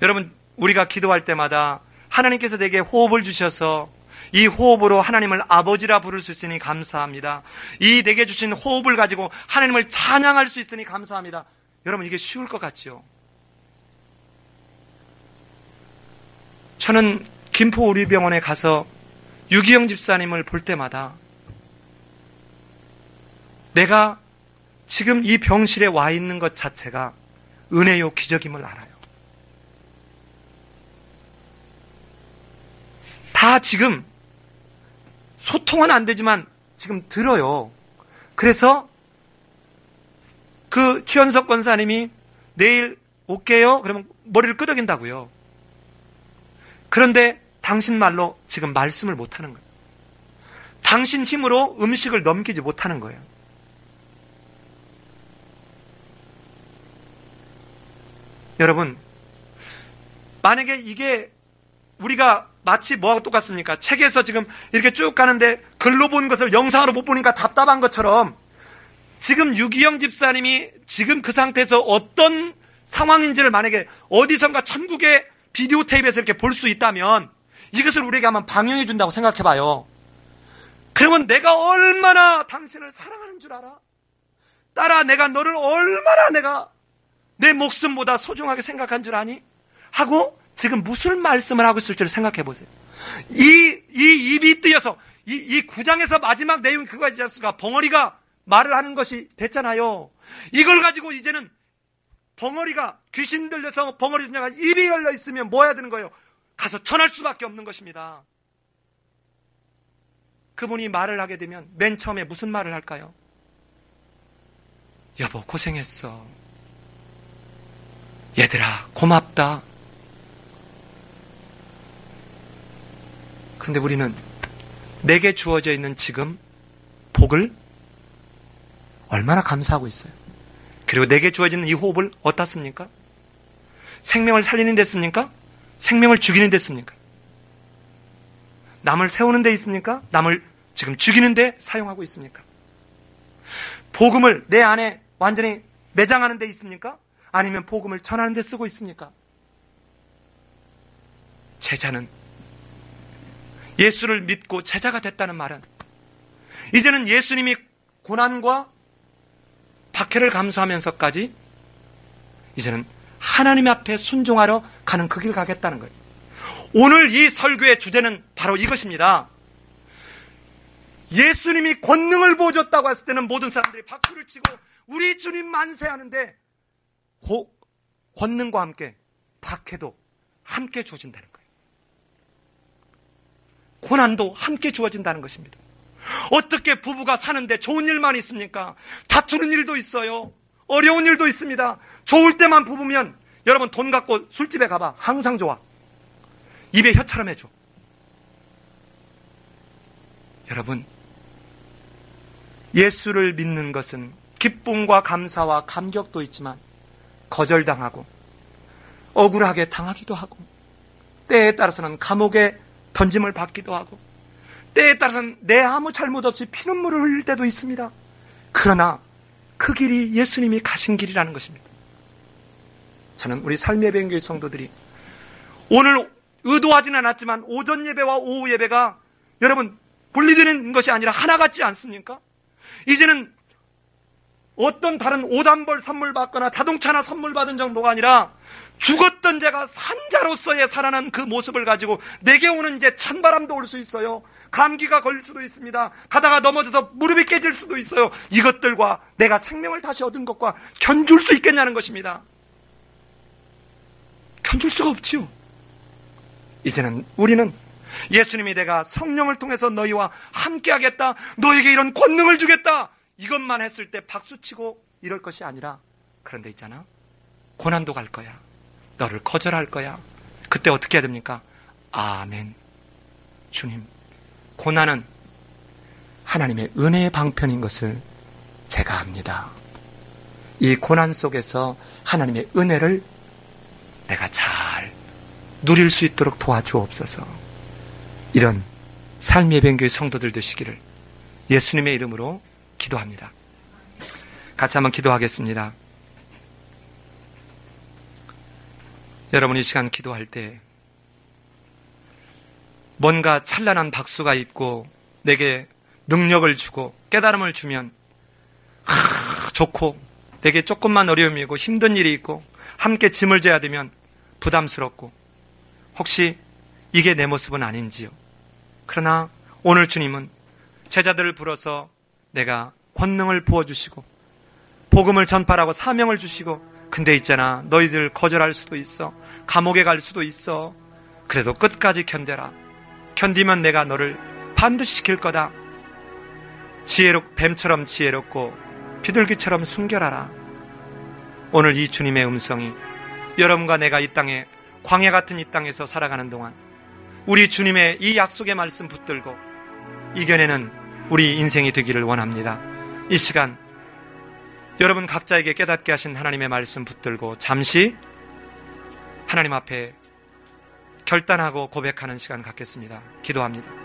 S1: 여러분, 우리가 기도할 때마다 하나님께서 내게 호흡을 주셔서 이 호흡으로 하나님을 아버지라 부를 수 있으니 감사합니다. 이 내게 주신 호흡을 가지고 하나님을 찬양할 수 있으니 감사합니다. 여러분, 이게 쉬울 것 같지요? 저는 김포 우리병원에 가서 유기영 집사님을 볼 때마다 내가 지금 이 병실에 와 있는 것 자체가 은혜요 기적임을 알아요. 다 지금 소통은 안 되지만 지금 들어요. 그래서 그 최현석 권사님이 내일 올게요. 그러면 머리를 끄덕인다고요. 그런데 당신 말로 지금 말씀을 못하는 거예요. 당신 힘으로 음식을 넘기지 못하는 거예요. 여러분, 만약에 이게 우리가 마치 뭐하고 똑같습니까? 책에서 지금 이렇게 쭉 가는데 글로 본 것을 영상으로 못 보니까 답답한 것처럼 지금 유기영 집사님이 지금 그 상태에서 어떤 상황인지를 만약에 어디선가 천국의 비디오 테이프에서 이렇게 볼 수 있다면 이것을 우리에게 한번 방영해 준다고 생각해 봐요. 그러면 내가 얼마나 당신을 사랑하는 줄 알아? 딸아, 내가 너를 얼마나 내가 내 목숨보다 소중하게 생각한 줄 아니? 하고 지금 무슨 말씀을 하고 있을지를 생각해 보세요. 이 입이 뜨여서 이 9장에서 마지막 내용이 그거지 않습니까? 벙어리가 말을 하는 것이 됐잖아요. 이걸 가지고 이제는 벙어리가 귀신 들려서 벙어리 들려가 입이 열려 있으면 뭐 해야 되는 거예요? 가서 전할 수밖에 없는 것입니다. 그분이 말을 하게 되면 맨 처음에 무슨 말을 할까요? 여보 고생했어. 얘들아 고맙다. 그런데 우리는 내게 주어져 있는 지금 복을 얼마나 감사하고 있어요. 그리고 내게 주어지는 이 호흡을 어디다 씁니까? 생명을 살리는 데 씁니까? 생명을 죽이는 데 씁니까? 남을 세우는 데 있습니까? 남을 지금 죽이는 데 사용하고 있습니까? 복음을 내 안에 완전히 매장하는 데 있습니까? 아니면 복음을 전하는 데 쓰고 있습니까? 제자는 예수를 믿고 제자가 됐다는 말은 이제는 예수님이 고난과 박해를 감수하면서까지 이제는 하나님 앞에 순종하러 가는 그 길 가겠다는 거예요. 오늘 이 설교의 주제는 바로 이것입니다. 예수님이 권능을 보여줬다고 했을 때는 모든 사람들이 박수를 치고 우리 주님 만세하는데 권능과 함께 박해도 함께 주어진다는 거예요. 고난도 함께 주어진다는 것입니다. 어떻게 부부가 사는데 좋은 일만 있습니까? 다투는 일도 있어요. 어려운 일도 있습니다. 좋을 때만 부부면 여러분 돈 갖고 술집에 가봐. 항상 좋아. 입에 혀처럼 해줘. 여러분, 예수를 믿는 것은 기쁨과 감사와 감격도 있지만 거절당하고 억울하게 당하기도 하고 때에 따라서는 감옥에 던짐을 받기도 하고 때에 따라서는 내 아무 잘못 없이 피눈물을 흘릴 때도 있습니다. 그러나 그 길이 예수님이 가신 길이라는 것입니다. 저는 우리 삶의 변교회 성도들이 오늘 의도하지는 않았지만 오전 예배와 오후 예배가 여러분 분리되는 것이 아니라 하나 같지 않습니까? 이제는 어떤 다른 오단벌 선물 받거나 자동차나 선물 받은 정도가 아니라 죽었던 자가 산자로서의 살아난 그 모습을 가지고 내게 오는 이제 찬바람도 올 수 있어요. 감기가 걸릴 수도 있습니다. 가다가 넘어져서 무릎이 깨질 수도 있어요. 이것들과 내가 생명을 다시 얻은 것과 견줄 수 있겠냐는 것입니다. 견줄 수가 없지요. 이제는 우리는 예수님이 내가 성령을 통해서 너희와 함께하겠다, 너에게 이런 권능을 주겠다, 이것만 했을 때 박수치고 이럴 것이 아니라, 그런데 있잖아, 고난도 갈 거야. 너를 거절할 거야. 그때 어떻게 해야 됩니까? 아멘. 주님, 고난은 하나님의 은혜의 방편인 것을 제가 압니다. 이 고난 속에서 하나님의 은혜를 내가 잘 누릴 수 있도록 도와주옵소서. 이런 삶의 변교의 성도들 되시기를 예수님의 이름으로 기도합니다. 같이 한번 기도하겠습니다. 여러분, 이 시간 기도할 때 뭔가 찬란한 박수가 있고 내게 능력을 주고 깨달음을 주면 좋고, 내게 조금만 어려움이고 힘든 일이 있고 함께 짐을 져야 되면 부담스럽고, 혹시 이게 내 모습은 아닌지요? 그러나 오늘 주님은 제자들을 불러서 내가 권능을 부어주시고 복음을 전파하고 사명을 주시고, 근데 있잖아, 너희들 거절할 수도 있어, 감옥에 갈 수도 있어, 그래도 끝까지 견뎌라. 견디면 내가 너를 반드시 지킬 거다. 뱀처럼 지혜롭고 비둘기처럼 순결하라. 오늘 이 주님의 음성이 여러분과 내가 이 땅에, 광야 같은 이 땅에서 살아가는 동안 우리 주님의 이 약속의 말씀 붙들고 이겨내는 우리 인생이 되기를 원합니다. 이 시간 여러분 각자에게 깨닫게 하신 하나님의 말씀 붙들고 잠시 하나님 앞에 결단하고 고백하는 시간 갖겠습니다. 기도합니다.